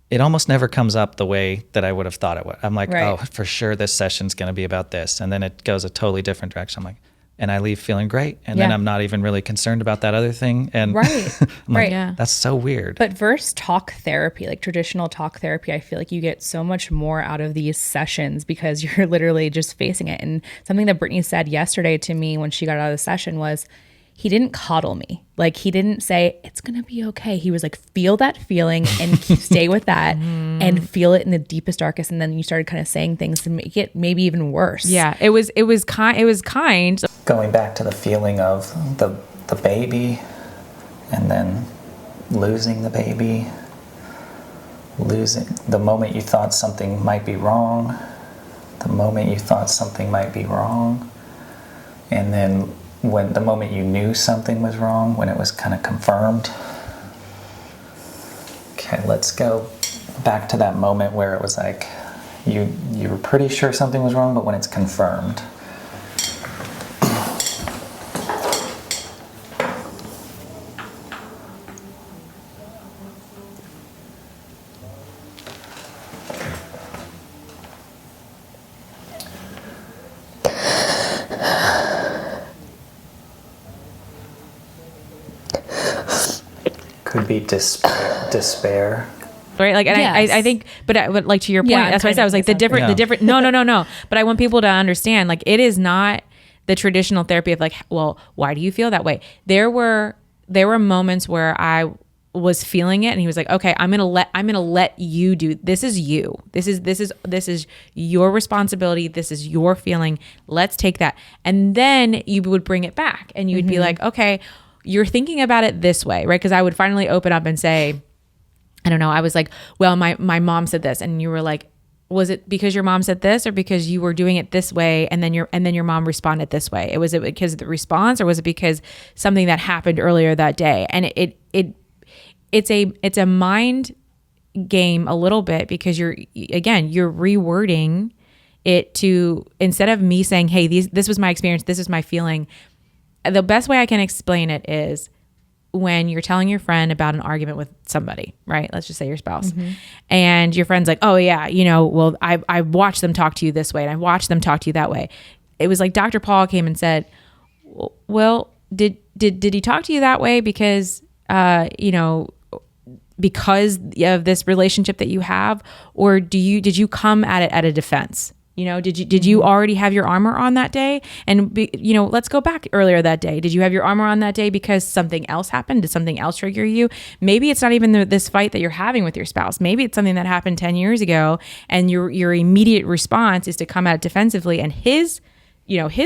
it almost never comes up the way that I would have thought it would. I'm like, oh, for sure this session's going to be about this, and then it goes a totally different direction. I'm like, and I leave feeling great. And then I'm not even really concerned about that other thing. And Right. I'm like, Right. Yeah. that's so weird. But versus talk therapy, like traditional talk therapy, I feel like you get so much more out of these sessions because you're literally just facing it. And something that Brittany said yesterday to me when she got out of the session was, he didn't coddle me. Like, he didn't say, it's going to be okay. He was like, feel that feeling and stay with that and feel it in the deepest, darkest. And then you started kind of saying things to make it maybe even worse. Yeah. It was kind. Going back to the feeling of the baby, and then losing the baby, losing the moment you thought something might be wrong, and then when the moment you knew something was wrong, when it was kind of confirmed. Okay, let's go back to that moment where it was like you were pretty sure something was wrong, but when it's confirmed. Could be despair. Right. Like, and Yes. I think, but like to your point, Yeah, that's why I said, I was like the different, no. But I want people to understand, like, it is not the traditional therapy of like, well, why do you feel that way? There were moments where I was feeling it and he was like, okay, I'm going to let you do, this is you. This is your responsibility. This is your feeling. Let's take that. And then you would bring it back and you would be like, okay, you're thinking about it this way, right? Because I would finally open up and say, I don't know. I was like, well, my mom said this, and you were like, was it because your mom said this, or because you were doing it this way, and then your mom responded this way? Was it because of the response, or was it because something that happened earlier that day? And it's a mind game a little bit, because you're rewording it to, instead of me saying, hey, this was my experience, this is my feeling. The best way I can explain it is when you're telling your friend about an argument with somebody, right? Let's just say your spouse, and your friend's like, oh yeah, well, I watched them talk to you this way, and I watched them talk to you that way. It was like Dr. Paul came and said, well, did he talk to you that way because, because of this relationship that you have, or did you come at it at a defense? Did you already have your armor on that day? And let's go back earlier that day. Did you have your armor on that day because something else happened? Did something else trigger you? Maybe it's not even this fight that you're having with your spouse. Maybe it's something that happened 10 years ago, and your immediate response is to come at it defensively, and his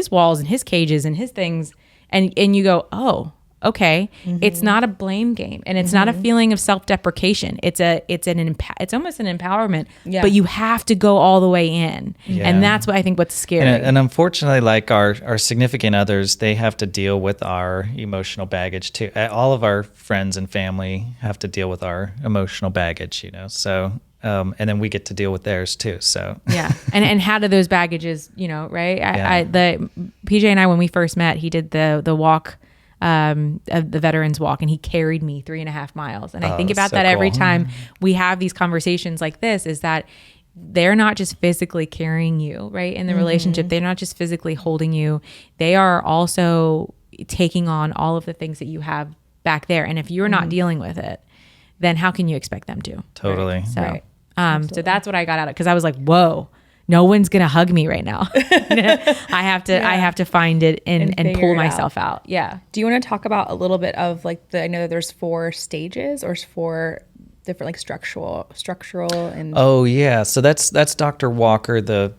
walls and his cages and his things, and you go, oh, okay. It's not a blame game, and it's not a feeling of self-deprecation. It's almost an empowerment, but you have to go all the way in. Yeah. And that's what I think what's scary. And unfortunately, like our significant others, they have to deal with our emotional baggage too. All of our friends and family have to deal with our emotional baggage, so and then we get to deal with theirs too. So yeah. And how do those baggages, right? The PJ and I, when we first met, he did the walk, the Veterans Walk, and he carried me 3.5 miles. And I think about that every time we have these conversations like this, is that they're not just physically carrying you, right? In the relationship, they're not just physically holding you. They are also taking on all of the things that you have back there. And if you're not dealing with it, then how can you expect them to? Totally. Right? So that's what I got out of it. 'Cause I was like, whoa, no one's going to hug me right now. I have to find it and pull myself out. Yeah. Do you want to talk about a little bit of like I know that there's 4 stages or 4 different like structural and. Oh yeah. So that's Dr. Walker, the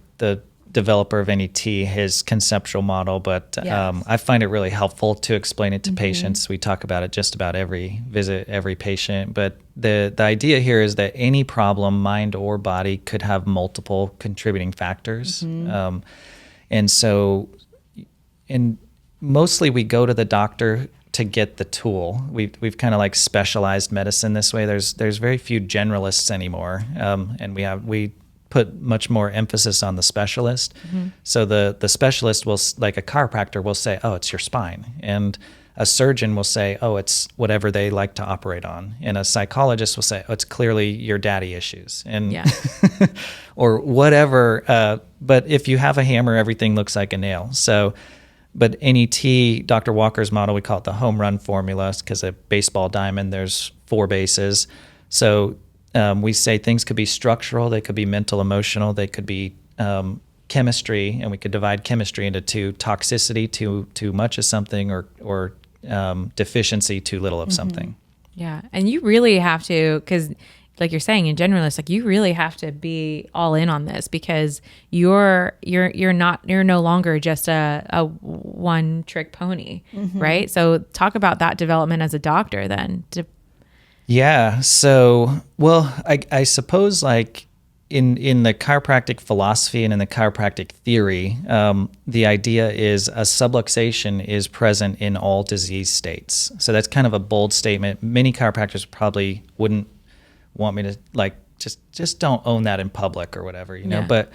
developer of NET, his conceptual model, but I find it really helpful to explain it to patients. We talk about it just about every visit, every patient, but the idea here is that any problem, mind or body, could have multiple contributing factors. And so mostly we go to the doctor to get the tool. We've kind of like specialized medicine this way. There's very few generalists anymore. And we put much more emphasis on the specialist. So the specialist will, like a chiropractor will say, oh, it's your spine. And a surgeon will say, oh, it's whatever they like to operate on. And a psychologist will say, oh, it's clearly your daddy issues. And or whatever. But if you have a hammer, everything looks like a nail. So But NET, Dr. Walker's model, we call it the home run formula because a baseball diamond, there's 4 bases. So we say things could be structural, they could be mental, emotional, they could be chemistry, and we could divide chemistry into 2: toxicity, too much of something, or deficiency, too little of something. Yeah. And you really have to, because like you're saying, in generalist, like you really have to be all in on this, because you're no longer just a one trick pony, right? So talk about that development as a doctor then. Yeah. So, well, I suppose like in the chiropractic philosophy and in the chiropractic theory, the idea is a subluxation is present in all disease states. So that's kind of a bold statement. Many chiropractors probably wouldn't want me to like, just don't own that in public or whatever, you know, but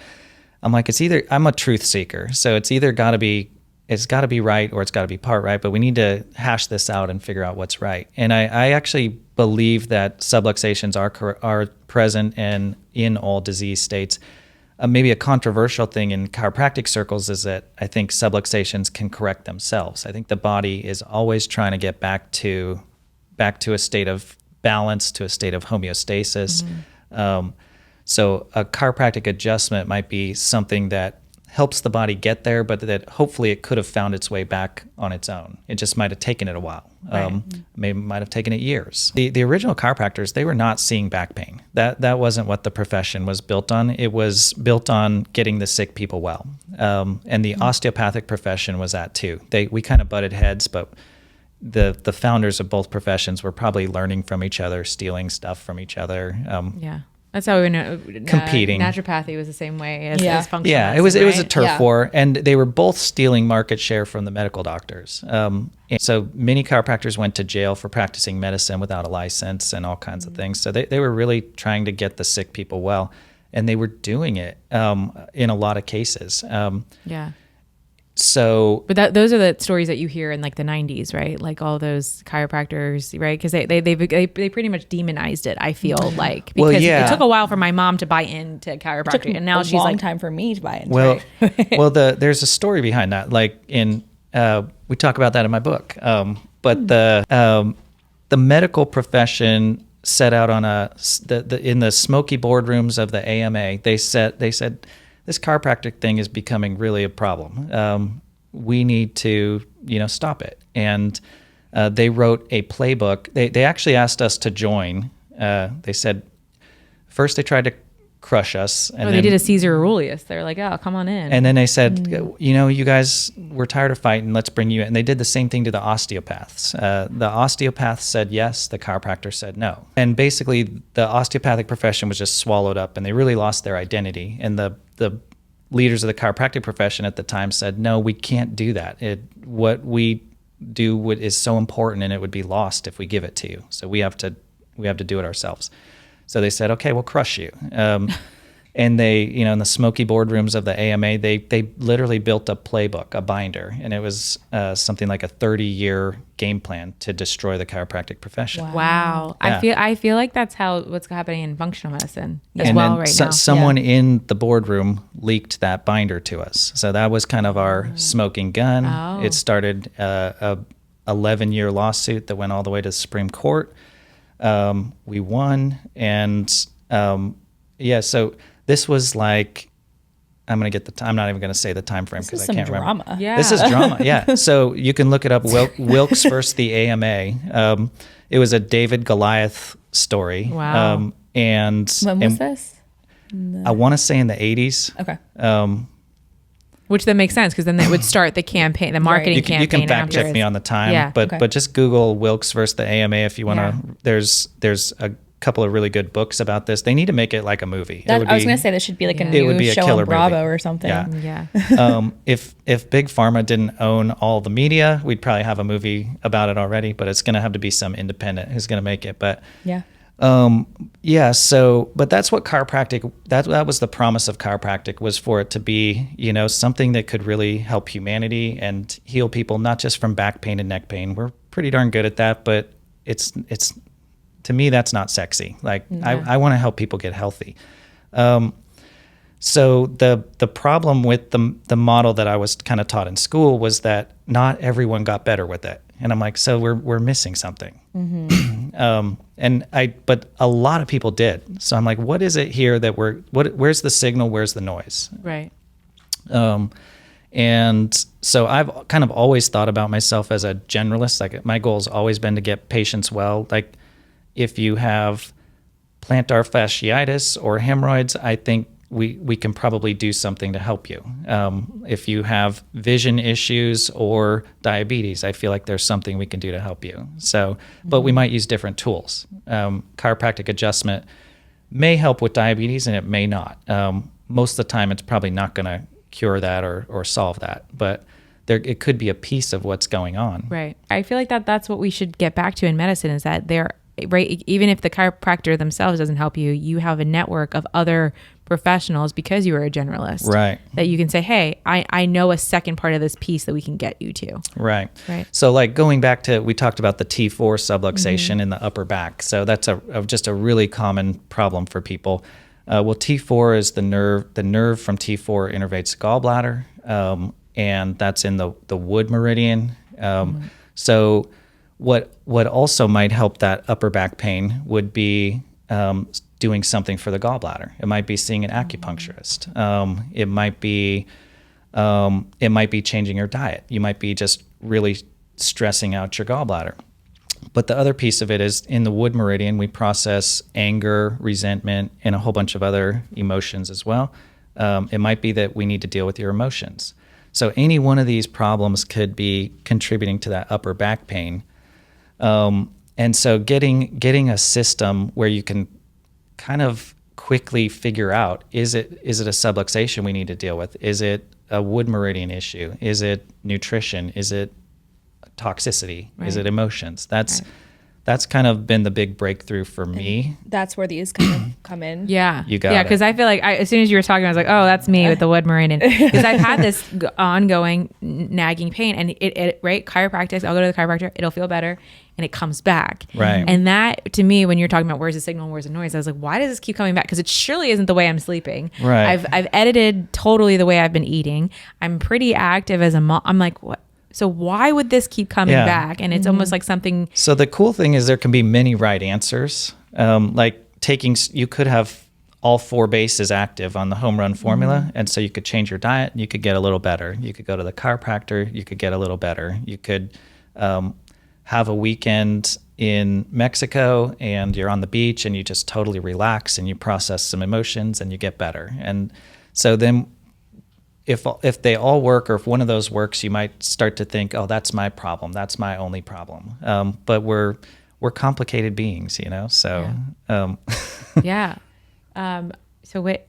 I'm like, I'm a truth seeker. So it's either got to be right or it's got to be part right, but we need to hash this out and figure out what's right. And I actually believe that subluxations are present and in all disease states. Maybe a controversial thing in chiropractic circles is that I think subluxations can correct themselves. I think the body is always trying to get back to a state of balance, to a state of homeostasis. So a chiropractic adjustment might be something that helps the body get there, but that hopefully it could have found its way back on its own. It just might have taken it a while. Maybe might have taken it years. The original chiropractors, they were not seeing back pain. That wasn't what the profession was built on. It was built on getting the sick people well. And the osteopathic profession was that too. We kind of butted heads, but the founders of both professions were probably learning from each other, stealing stuff from each other. That's how we know. Competing. Naturopathy was the same way as functional Yeah, medicine, it was a turf war, and they were both stealing market share from the medical doctors. And so many chiropractors went to jail for practicing medicine without a license and all kinds of things. So they were really trying to get the sick people well, and they were doing it in a lot of cases. So, but those are the stories that you hear in like the 90s, right? Like all those chiropractors, right? Because they pretty much demonized it. I feel like, because it took a while for my mom to buy into chiropractic, and now she's long like, time for me to buy into. Well, there's a story behind that. Like we talk about that in my book. But the medical profession set out on in the smoky boardrooms of the AMA. They said, this chiropractic thing is becoming really a problem. We need to, stop it. And they wrote a playbook. They actually asked us to join. They said, first they tried to crush us. And they did a Caesar Aurelius. They're like, oh, come on in. And then they said, you guys, we're tired of fighting. Let's bring you in. And they did the same thing to the osteopaths. The osteopaths said yes. The chiropractor said no. And basically, the osteopathic profession was just swallowed up, and they really lost their identity. And the leaders of the chiropractic profession at the time said, no, we can't do that. What we do is so important, and it would be lost if we give it to you. So we have to do it ourselves. So they said, okay, we'll crush you. And they, in the smoky boardrooms of the AMA, they literally built a playbook, a binder, and it was something like a 30-year game plan to destroy the chiropractic profession. Wow. Yeah. I feel like that's what's happening in functional medicine as well right now. Someone in the boardroom leaked that binder to us. So that was kind of our smoking gun. Oh. It started a 11-year lawsuit that went all the way to the Supreme Court. We won, and so this was like, I'm not even going to say the time frame because I can't remember. Drama. Yeah. This is drama. Yeah. So you can look it up. Wilkes versus the AMA. It was a David Goliath story. Wow. When was this? I want to say in the 80s. Okay. Which then makes sense, because then they would start the campaign, the marketing campaign. You can fact check me on the time, but just Google Wilkes versus the AMA if you want to. There's a couple of really good books about this. They need to make it like a movie. I was going to say there should be like a new show on Bravo or something. Yeah. If Big Pharma didn't own all the media, we'd probably have a movie about it already. But it's going to have to be some independent who's going to make it. But but that's what chiropractic, that was the promise of chiropractic, was for it to be, something that could really help humanity and heal people, not just from back pain and neck pain. We're pretty darn good at that, but it's to me, that's not sexy. Like I want to help people get healthy. So the problem with the model that I was kind of taught in school was that not everyone got better with it. And I'm like, so we're missing something. But a lot of people did. So I'm like, what is it here that where's the signal? Where's the noise? Right. And so I've kind of always thought about myself as a generalist. Like my goal has always been to get patients well. Like if you have plantar fasciitis or hemorrhoids, I think we can probably do something to help you. If you have vision issues or diabetes, I feel like there's something we can do to help you. So, but we might use different tools. Chiropractic adjustment may help with diabetes and it may not. Most of the time, it's probably not going to cure that or solve that, but it could be a piece of what's going on. Right. I feel like that's what we should get back to in medicine is that right, even if the chiropractor themselves doesn't help you, you have a network of other professionals because you are a generalist. Right. That you can say, hey, I know a second part of this piece that we can get you to. Right. Right. So like going back to, we talked about the T4 subluxation in the upper back. So that's just a really common problem for people. Well, T4 is the nerve from T4 innervates the gallbladder, and that's in the wood meridian. So what also might help that upper back pain would be doing something for the gallbladder. It might be seeing an acupuncturist. It might be changing your diet. You might be just really stressing out your gallbladder. But the other piece of it is in the wood meridian, we process anger, resentment, and a whole bunch of other emotions as well. It might be that we need to deal with your emotions. So any one of these problems could be contributing to that upper back pain. And so getting a system where you can kind of quickly figure out, is it a subluxation we need to deal with? Is it a wood meridian issue? Is it nutrition? Is it toxicity? Right. Is it emotions? That's kind of been the big breakthrough for me. That's where these kind of come in. Yeah. You got it. Yeah, because I feel like as soon as you were talking, I was like, oh, that's me with the wood meridian. Because I've had this ongoing nagging pain and it right, chiropractic, I'll go to the chiropractor, it'll feel better and it comes back. Right. And that, to me, when you're talking about where's the signal, where's the noise, I was like, why does this keep coming back? Because it surely isn't the way I'm sleeping. Right. I've edited totally the way I've been eating. I'm pretty active as a mom. I'm like, what? So why would this keep coming back? And it's almost like something. So the cool thing is there can be many right answers. You could have all four bases active on the home run formula. And so you could change your diet. You could get a little better. You could go to the chiropractor. You could get a little better. You could have a weekend in Mexico and you're on the beach and you just totally relax and you process some emotions and you get better. And so then if they all work, or if one of those works, you might start to think, oh, that's my problem. That's my only problem. But we're complicated beings, you know? So, yeah. So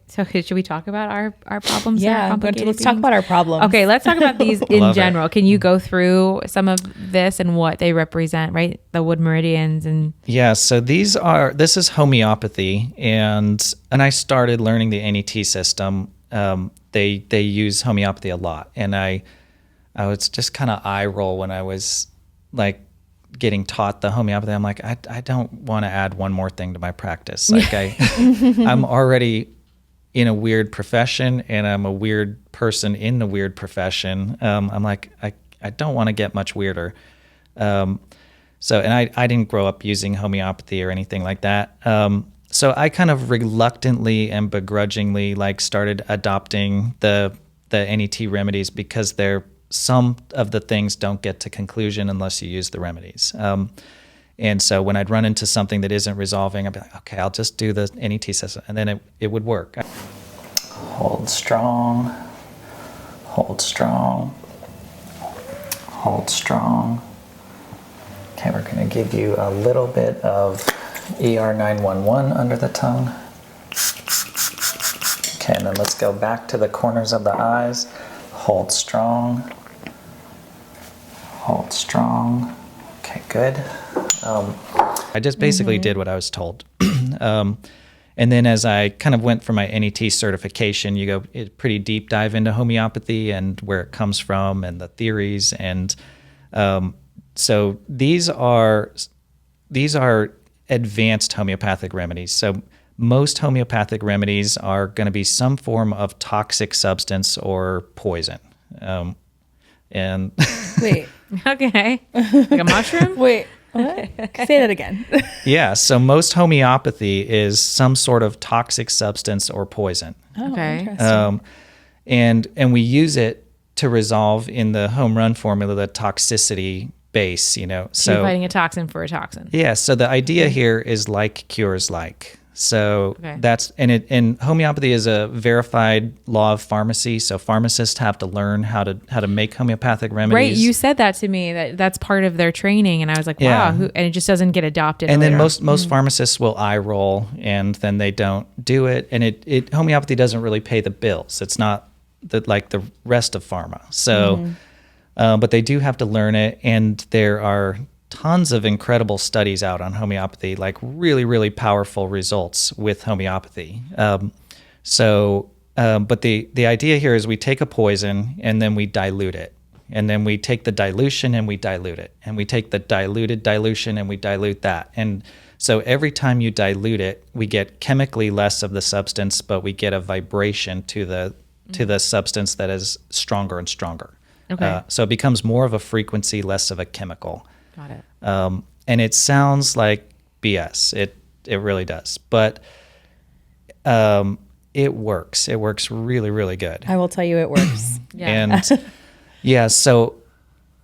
should we talk about our problems? Yeah, let's talk about our problems. Okay, let's talk about these in general. Can you go through some of this and what they represent, right? The wood meridians and... Yeah, so this is homeopathy, and I started learning the NET system. They use homeopathy a lot, and I was just kind of eye roll when I was like getting taught the homeopathy. I'm like, I don't want to add one more thing to my practice. Like I'm already in a weird profession, and I'm a weird person in the weird profession. I'm like, I don't want to get much weirder. And I didn't grow up using homeopathy or anything like that. So I kind of reluctantly and begrudgingly started adopting the NET remedies because some of the things don't get to conclusion unless you use the remedies. And so when I'd run into something that isn't resolving, I'd be like, okay, I'll just do the NET system, and then it would work. Hold strong, hold strong, hold strong. Okay, we're going to give you a little bit of ER 911 under the tongue. Okay, and then let's go back to the corners of the eyes. Hold strong. Hold strong. Okay, good. I just basically did what I was told. And then as I kind of went for my NET certification, you go a pretty deep dive into homeopathy and where it comes from and the theories. And so these are advanced homeopathic remedies. So most homeopathic remedies are going to be some form of toxic substance or poison. And Wait. Okay. Like a mushroom? Wait. What? Say that again. yeah, so most homeopathy is some sort of toxic substance or poison. Okay. Interesting. And we use it to resolve in the home run formula the toxicity base, you know. So you're So fighting a toxin for a toxin. yeah, so the idea here is like cures like. So Okay. and homeopathy is a verified law of pharmacy. So pharmacists have to learn how to make homeopathic remedies. Right. You said that to me, that's part of their training. And I was like, wow. Yeah. And it just doesn't get adopted. And then later on. most pharmacists will eye roll and then they don't do it. And it homeopathy doesn't really pay the bills. It's not like the rest of pharma. So, but they do have to learn it. And there are tons of incredible studies out on homeopathy, like really, really powerful results with homeopathy. But the idea here is we take a poison and then we dilute it. And then we take the dilution and we dilute it. And we take the diluted dilution and we dilute that. And so every time you dilute it, we get chemically less of the substance, but we get a vibration to the substance that is stronger and stronger. Okay. So it becomes more of a frequency, less of a chemical. Got it. And it sounds like BS. It really does. But it works. It works really, really good. I will tell you it works. Yeah. And yeah, so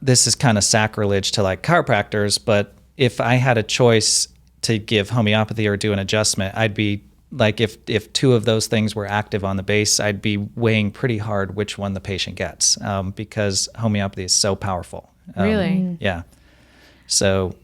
this is kind of sacrilege to like chiropractors, but if I had a choice to give homeopathy or do an adjustment, I'd be like, if two of those things were active on the base, I'd be weighing pretty hard which one the patient gets, because homeopathy is so powerful. Really? Yeah. So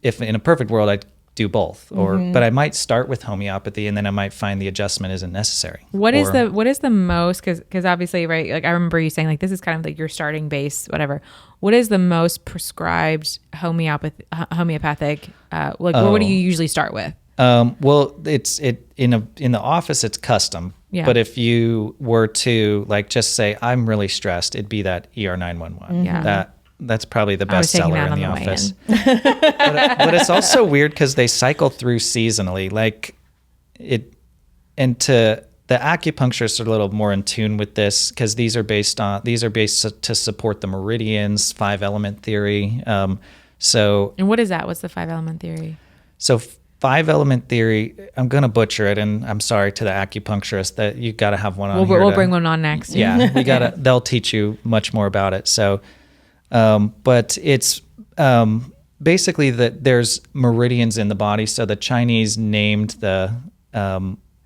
if in a perfect world, I'd do both, but I might start with homeopathy and then I might find the adjustment isn't necessary. What is the most, because obviously, right, like I remember you saying like this is kind of like your starting base, whatever. What is the most prescribed homeopathic what do you usually start with? Well, it's in the office, it's custom. Yeah. But if you were to like just say I'm really stressed, it'd be that ER 911. Yeah. That's probably the I was best taking seller that in on the the way office. But it's also weird because they cycle through seasonally. Like the acupuncturists are a little more in tune with this because these are based to support the meridians, 5-element theory. And what is that? What's the 5-element theory? So 5-element theory, I'm going to butcher it, and I'm sorry to the acupuncturist that you got to have one on here. We'll bring one on next. Yeah, they'll teach you much more about it. So, but it's basically that there's meridians in the body. So the Chinese named the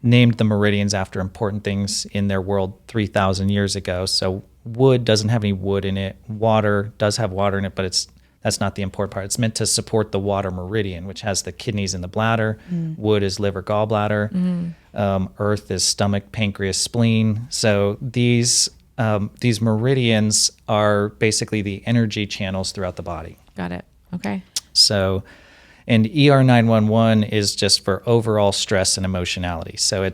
meridians after important things in their world 3,000 years ago. So wood doesn't have any wood in it. Water does have water in it, but that's not the important part. It's meant to support the water meridian, which has the kidneys and the bladder. Wood is liver, gallbladder. Earth is stomach, pancreas, spleen. So these meridians are basically the energy channels throughout the body. Got it. Okay. So, and ER 911 is just for overall stress and emotionality. So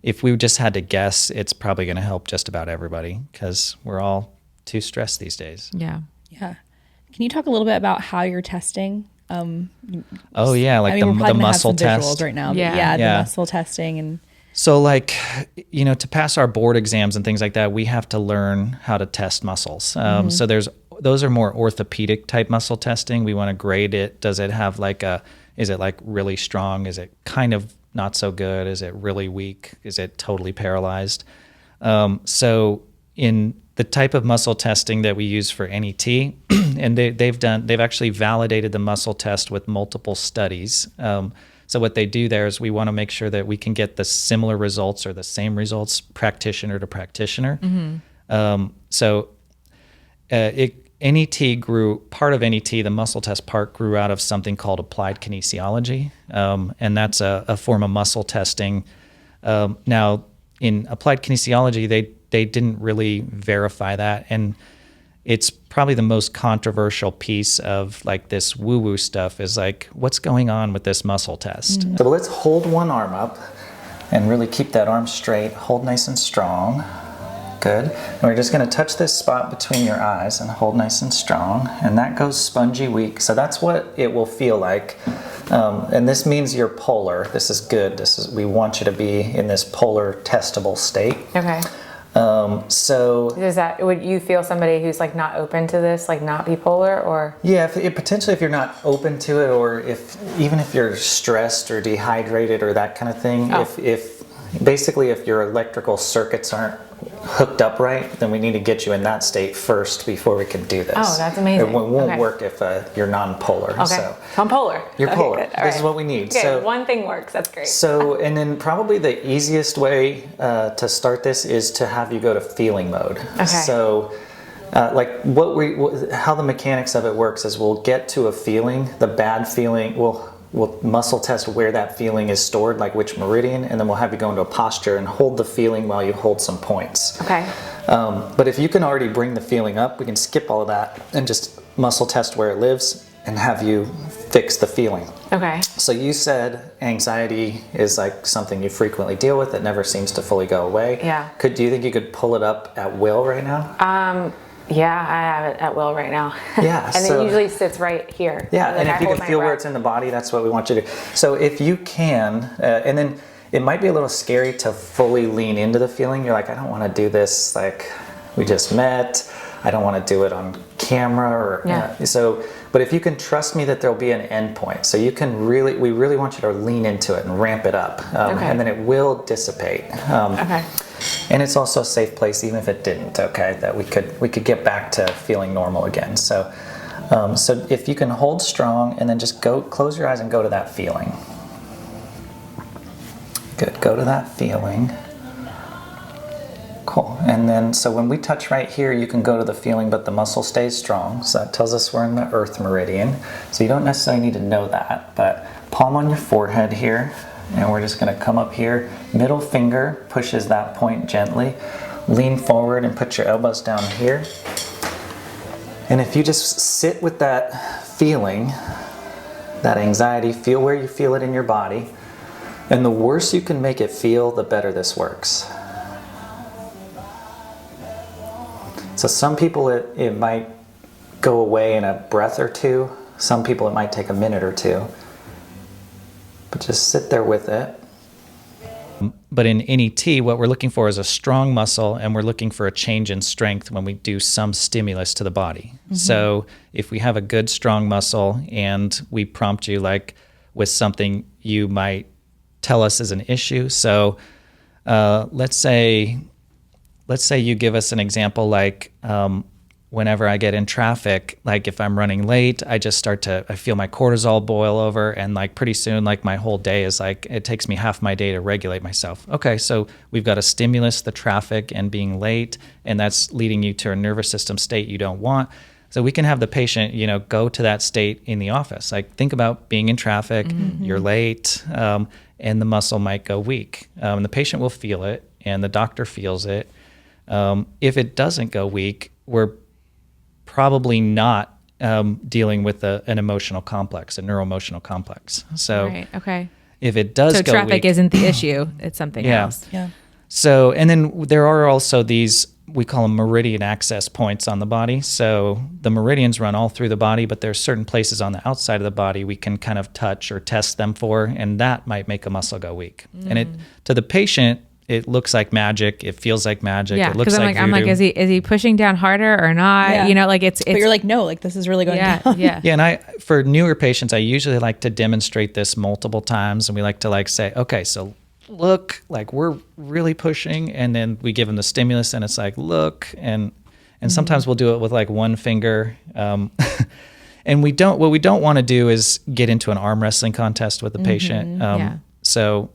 if we just had to guess, it's probably going to help just about everybody because we're all too stressed these days. Yeah. Yeah. Can you talk a little bit about how you're testing? Oh yeah, like we're probably the gonna muscle have some test visuals right now. But Yeah. the muscle testing and So like, to pass our board exams and things like that, we have to learn how to test muscles. So those are more orthopedic type muscle testing. We want to grade it. Does it have is it like really strong? Is it kind of not so good? Is it really weak? Is it totally paralyzed? So in the type of muscle testing that we use for NET, and they've actually validated the muscle test with multiple studies. So what they do there is we want to make sure that we can get the similar results or the same results practitioner to practitioner. NET grew, part of NET, the muscle test part grew out of something called applied kinesiology. And that's a form of muscle testing. Now in applied kinesiology, they didn't really verify that. And it's probably the most controversial piece of like this woo-woo stuff is like, what's going on with this muscle test? So let's hold one arm up and really keep that arm straight. Hold nice and strong. Good. And we're just going to touch this spot between your eyes and hold nice and strong. And that goes spongy weak. So that's what it will feel like And this means you're polar. This is good. We want you to be in this polar testable state. Okay. So Would you feel somebody who's like not open to this, like not bipolar, or? yeah, potentially if you're not open to it, or even if you're stressed or dehydrated or that kind of thing, if basically if your electrical circuits aren't hooked up right, then we need to get you in that state first before we can do this. Oh, that's amazing. It won't Okay. work if you're non-polar. Okay. So I'm polar. you're Okay, polar. good. All This is right. what we need. Okay, So one thing works. That's great. So, and then probably the easiest way to start this is to have you go to feeling mode. Okay. So, like how the mechanics of it works is we'll get to a feeling, the bad feeling. We'll muscle test where that feeling is stored, like which meridian, and then we'll have you go into a posture and hold the feeling while you hold some points. Okay. But if you can already bring the feeling up, we can skip all of that and just muscle test where it lives and have you fix the feeling. Okay. So you said anxiety is like something you frequently deal with that never seems to fully go away. Yeah. Do you think you could pull it up at will right now? Yeah, I have it at will right now. Yeah, And so- it usually sits right here. Yeah, Like, and I if you hold can my feel where breath. it's in the body, that's what we want you to do. So if you can, and then it might be a little scary to fully lean into the feeling. You're like, I don't want to do this like we just met. I don't want to do it on camera or but if you can trust me that there'll be an end point, so you can we really want you to lean into it and ramp it up, and then it will dissipate. Okay. And it's also a safe place, even if it didn't. Okay, that we could get back to feeling normal again. So, so if you can hold strong and then just close your eyes and go to that feeling. Good. Go to that feeling. Cool. And then, so when we touch right here, you can go to the feeling, but the muscle stays strong. So that tells us we're in the earth meridian. So you don't necessarily need to know that, but palm on your forehead here. And we're just going to come up here. Middle finger pushes that point gently. Lean forward and put your elbows down here. And if you just sit with that feeling, that anxiety, feel where you feel it in your body. And the worse you can make it feel, the better this works. So some people it might go away in a breath or two. Some people it might take a minute or two. But just sit there with it. But in NET, what we're looking for is a strong muscle, and we're looking for a change in strength when we do some stimulus to the body. Mm-hmm. So if we have a good, strong muscle and we prompt you like with something you might tell us is an issue. So let's say you give us an example like whenever I get in traffic, like if I'm running late, I feel my cortisol boil over, and like pretty soon, like my whole day is like, it takes me half my day to regulate myself. Okay, so we've got a stimulus, the traffic and being late, and that's leading you to a nervous system state you don't want. So we can have the patient, go to that state in the office. Like think about being in traffic, you're late, and the muscle might go weak. And the patient will feel it, and the doctor feels it. If it doesn't go weak, we're probably not dealing with an emotional complex, a neuro-emotional complex. So Right. Okay. if it does So go traffic weak, isn't the issue; it's something else. Yeah. So, and then there are also these, we call them meridian access points on the body. So the meridians run all through the body, but there's certain places on the outside of the body we can kind of touch or test them for, and that might make a muscle go weak. And to the patient, it looks like magic. It feels like magic. Yeah, It looks because like I'm like, voodoo. is he pushing down harder or not? Yeah. It's But you're like, no, like this is really going yeah, down. yeah. Yeah, and for newer patients, I usually like to demonstrate this multiple times, and we like to like say, okay, so look, like we're really pushing, and then we give them the stimulus, and it's like, look, and sometimes we'll do it with like one finger, and what we don't want to do is get into an arm wrestling contest with the patient. Yeah. So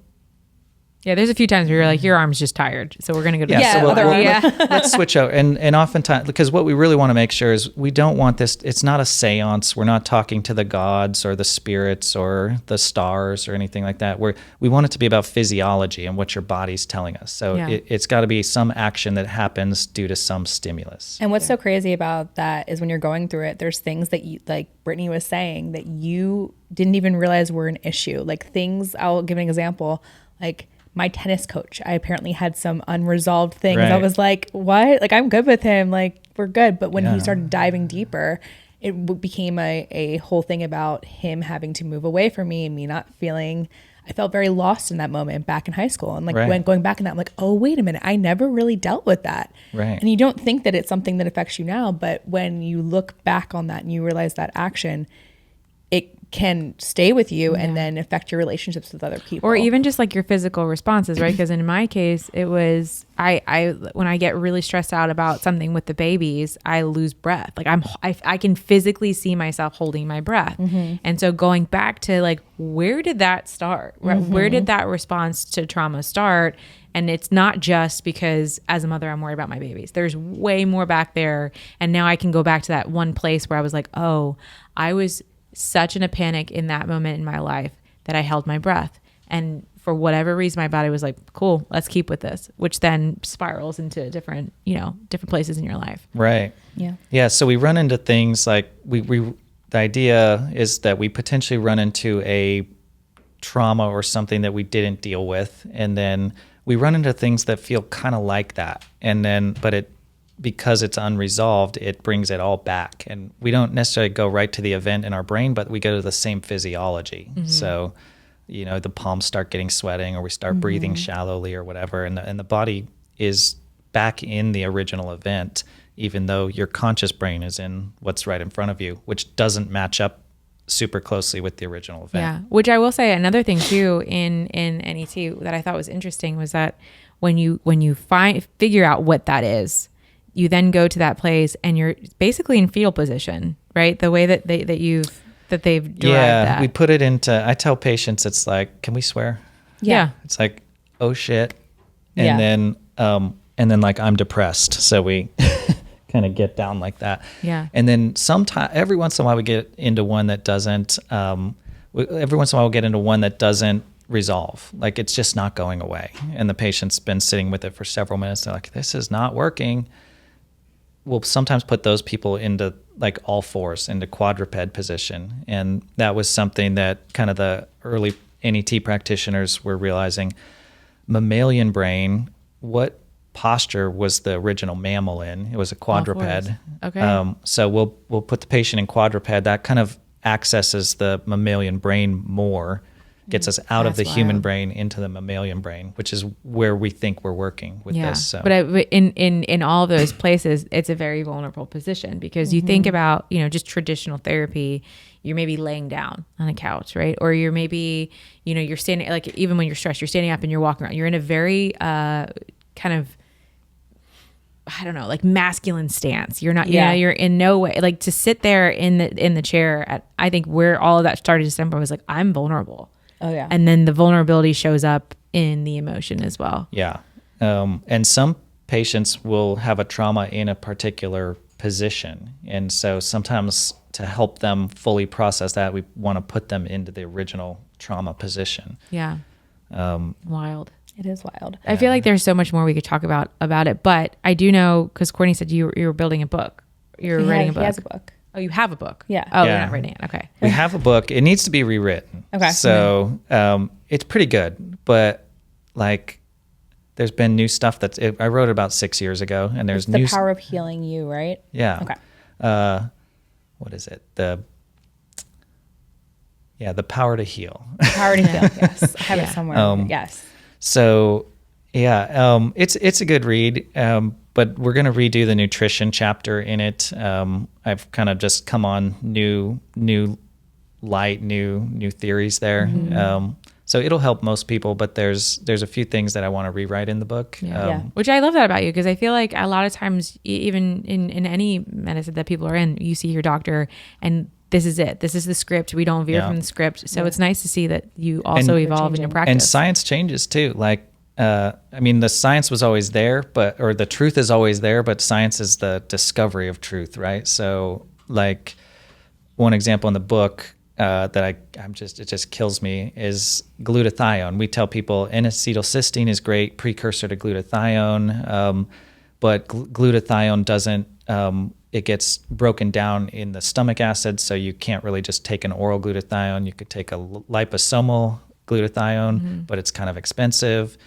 Yeah, there's a few times where you're like, your arm's just tired, so we're gonna go to Yeah, so other arm. let's switch out. And oftentimes, because what we really want to make sure is we don't want this, it's not a seance. We're not talking to the gods or the spirits or the stars or anything like that. We want it to be about physiology and what your body's telling us. So Yeah. it's got to be some action that happens due to some stimulus. And what's so crazy about that is when you're going through it, there's things that you, like Brittany was saying, that you didn't even realize were an issue. Like things, I'll give an example, like my tennis coach, I apparently had some unresolved things. Right. I was like, what? Like, I'm good with him. Like, we're good. But when Yeah. he started diving deeper, became a whole thing about him having to move away from me and me not feeling. I felt very lost in that moment back in high school. And like when going back in that, I'm like, oh, wait a minute. I never really dealt with that. Right. And you don't think that it's something that affects you now. But when you look back on that and you realize that action, it can stay with you and then affect your relationships with other people. Or even just like your physical responses, right? Because in my case, it was, I when I get really stressed out about something with the babies, I lose breath. Like I can physically see myself holding my breath. And so going back to like, where did that start? Where did that response to trauma start? And it's not just because as a mother, I'm worried about my babies. There's way more back there. And now I can go back to that one place where I was like, oh, I was such in a panic in that moment in my life that I held my breath. And for whatever reason, my body was like, cool, let's keep with this, which then spirals into different places in your life. Right. Yeah. Yeah. So we run into things like the idea is that we potentially run into a trauma or something that we didn't deal with. And then we run into things that feel kind of like that. And then, because it's unresolved, it brings it all back. And we don't necessarily go right to the event in our brain, but we go to the same physiology. So, the palms start getting sweating, or we start breathing shallowly or whatever. And the body is back in the original event, even though your conscious brain is in what's right in front of you, which doesn't match up super closely with the original event. Yeah. Which I will say another thing too in NET that I thought was interesting was that when you figure out what that is, you then go to that place and you're basically in fetal position, right? The way that they've derived that. We put it into, I tell patients, it's like, can we swear? Yeah. It's like, oh shit. And then like, I'm depressed. So we kind of get down like that. Yeah. And then every once in a while we get into one that doesn't, resolve. Like it's just not going away. And the patient's been sitting with it for several minutes. They're like, this is not working. We'll sometimes put those people into like all fours, into quadruped position. And that was something that kind of the early NET practitioners were realizing. Mammalian brain, what posture was the original mammal in? It was a quadruped. Okay. So we'll put the patient in quadruped. That kind of accesses the mammalian brain more, gets us out of the human brain into the mammalian brain, which is where we think we're working with this. So. But in all those places, it's a very vulnerable position because you think about, just traditional therapy, you're maybe laying down on a couch, right? Or you're maybe, you're standing, like even when you're stressed, you're standing up and you're walking around. You're in a very kind of, I don't know, like masculine stance. You're not, you're in no way, like to sit there in the chair I think where all of that started to stem from was like, I'm vulnerable. Oh yeah. And then the vulnerability shows up in the emotion as well. Yeah. And some patients will have a trauma in a particular position. And so sometimes to help them fully process that, we want to put them into the original trauma position. Yeah. Wild. It is wild. I feel like there's so much more we could talk about it, but I do know, because Courtney said you were building a book. You're writing a book. He has a book. Oh, you have a book? Yeah. Oh, Yeah. You're not writing it. Okay. We have a book. It needs to be rewritten. Okay. So it's pretty good, but like there's been new stuff I wrote it about 6 years ago, and there's It's new The Power of Healing You, right? Yeah. Okay. What is it? The Power to Heal. Power to Heal. Yes. I have it somewhere. Yes. So it's a good read. But we're going to redo the nutrition chapter in it. I've kind of just come on new light, new theories there. So it'll help most people, but there's a few things that I want to rewrite in the book. Which I love that about you, because I feel like a lot of times, even in any medicine that people are in, you see your doctor and this is it. This is the script. We don't veer from the script. So it's nice to see that you also evolve in your practice. And science changes too. Like, the science was always there, or the truth is always there, but science is the discovery of truth, right? So like one example in the book that it just kills me is glutathione. We tell people N-acetylcysteine is great precursor to glutathione, but glutathione doesn't, it gets broken down in the stomach acid, so you can't really just take an oral glutathione. You could take a liposomal glutathione, but it's kind of expensive.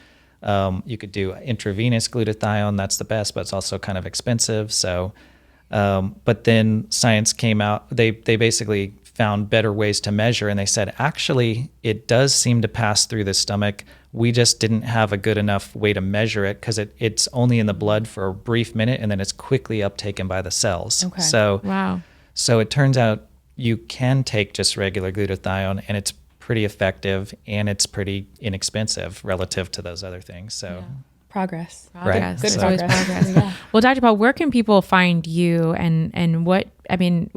You could do intravenous glutathione. That's the best, but it's also kind of expensive. So But then science came out. They basically found better ways to measure, and they said, actually, it does seem to pass through the stomach. We just didn't have a good enough way to measure it because it's only in the blood for a brief minute, and then it's quickly uptaken by the cells. Okay. So, Wow. so it turns out you can take just regular glutathione, and it's pretty effective, and it's pretty inexpensive relative to those other things. So. Progress. Right. Good So- Always progress. progress. Well, Dr. Paul, where can people find you, and what, I mean,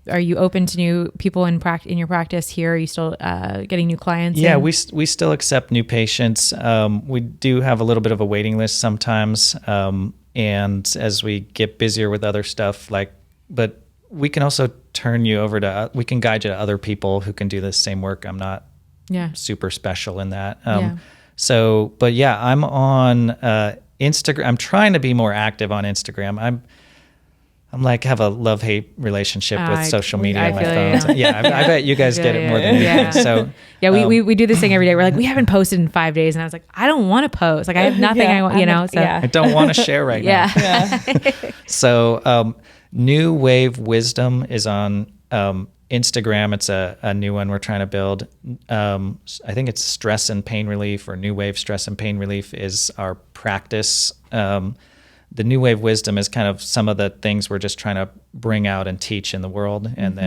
are you open to new people in your practice here? Are you still getting new clients? Yeah, in? we still accept new patients. We do have a little bit of a waiting list sometimes, and as we get busier with other stuff, but we can also turn you over to. We can guide you to other people who can do the same work. I'm not super special in that. So, but yeah, I'm on Instagram. I'm trying to be more active on Instagram. I'm like have a love-hate relationship with social media on my phone. Yeah, I bet you guys get it more than me. Yeah. So we do this thing every day. We're like, we haven't posted in 5 days, and I was like, I don't want to post. Like, I have nothing. I want, So I don't want to share right now. So New Wave Wisdom is on Instagram. It's a new one we're trying to build. I think it's Stress and Pain Relief, or New Wave Stress and Pain Relief is our practice. The New Wave Wisdom is kind of some of the things we're just trying to bring out and teach in the world. And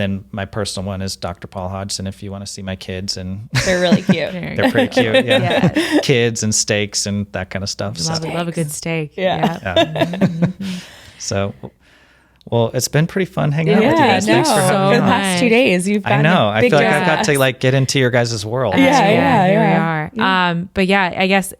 then my personal one is Dr. Paul Hodgson, if you want to see my kids. And They're really cute. they're pretty cute. Yeah. Kids and steaks and that kind of stuff. love a good steak. Yeah. So, well, it's been pretty fun hanging out with you Yeah, guys. Thanks for having for me the on. past 2 days, you've I gotten know. a I big feel like difference. I got to get into your guys' world. Yeah. Here we are. But yeah, I guess,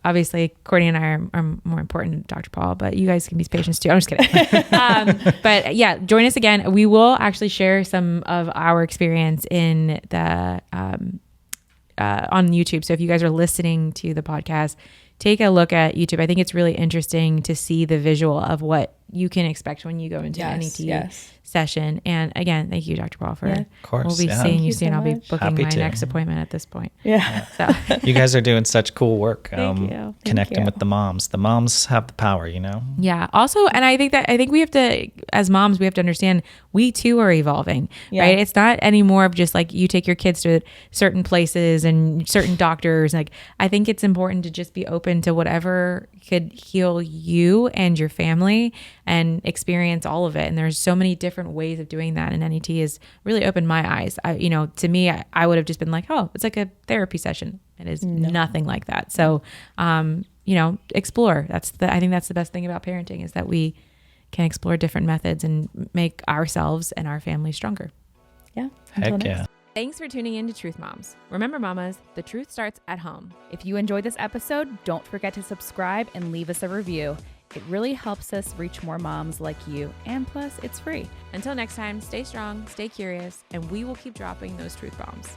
obviously Courtney and I are more important than Dr. Paul, but you guys can be patients too. I'm just kidding. But yeah, join us again. We will actually share some of our experience in the, on YouTube. So if you guys are listening to the podcast, take a look at YouTube. I think it's really interesting to see the visual of what you can expect when you go into an NET session. And again, thank you, Dr. Paul, for Of course, we'll be yeah. seeing Thank you you soon. so I'll be much. booking Happy my to. next appointment at this point. Yeah. So You guys are doing such cool work. Thank you. Connecting you. with the moms. The moms have the power, yeah. Also, and I think we have to, as moms, we have to understand we too are evolving, right? It's not anymore of just like you take your kids to certain places and certain doctors. Like, I think it's important to just be open to whatever could heal you and your family and experience all of it. And there's so many different ways of doing that. And NET has really opened my eyes. To me, I would have just been like, oh, it's like a therapy session. It is nothing like that. So, explore. I think that's the best thing about parenting, is that we can explore different methods and make ourselves and our family stronger. Yeah. Heck yeah. Thanks for tuning in to Truth Moms. Remember, mamas, the truth starts at home. If you enjoyed this episode, don't forget to subscribe and leave us a review. It really helps us reach more moms like you, and plus, it's free. Until next time, stay strong, stay curious, and we will keep dropping those truth bombs.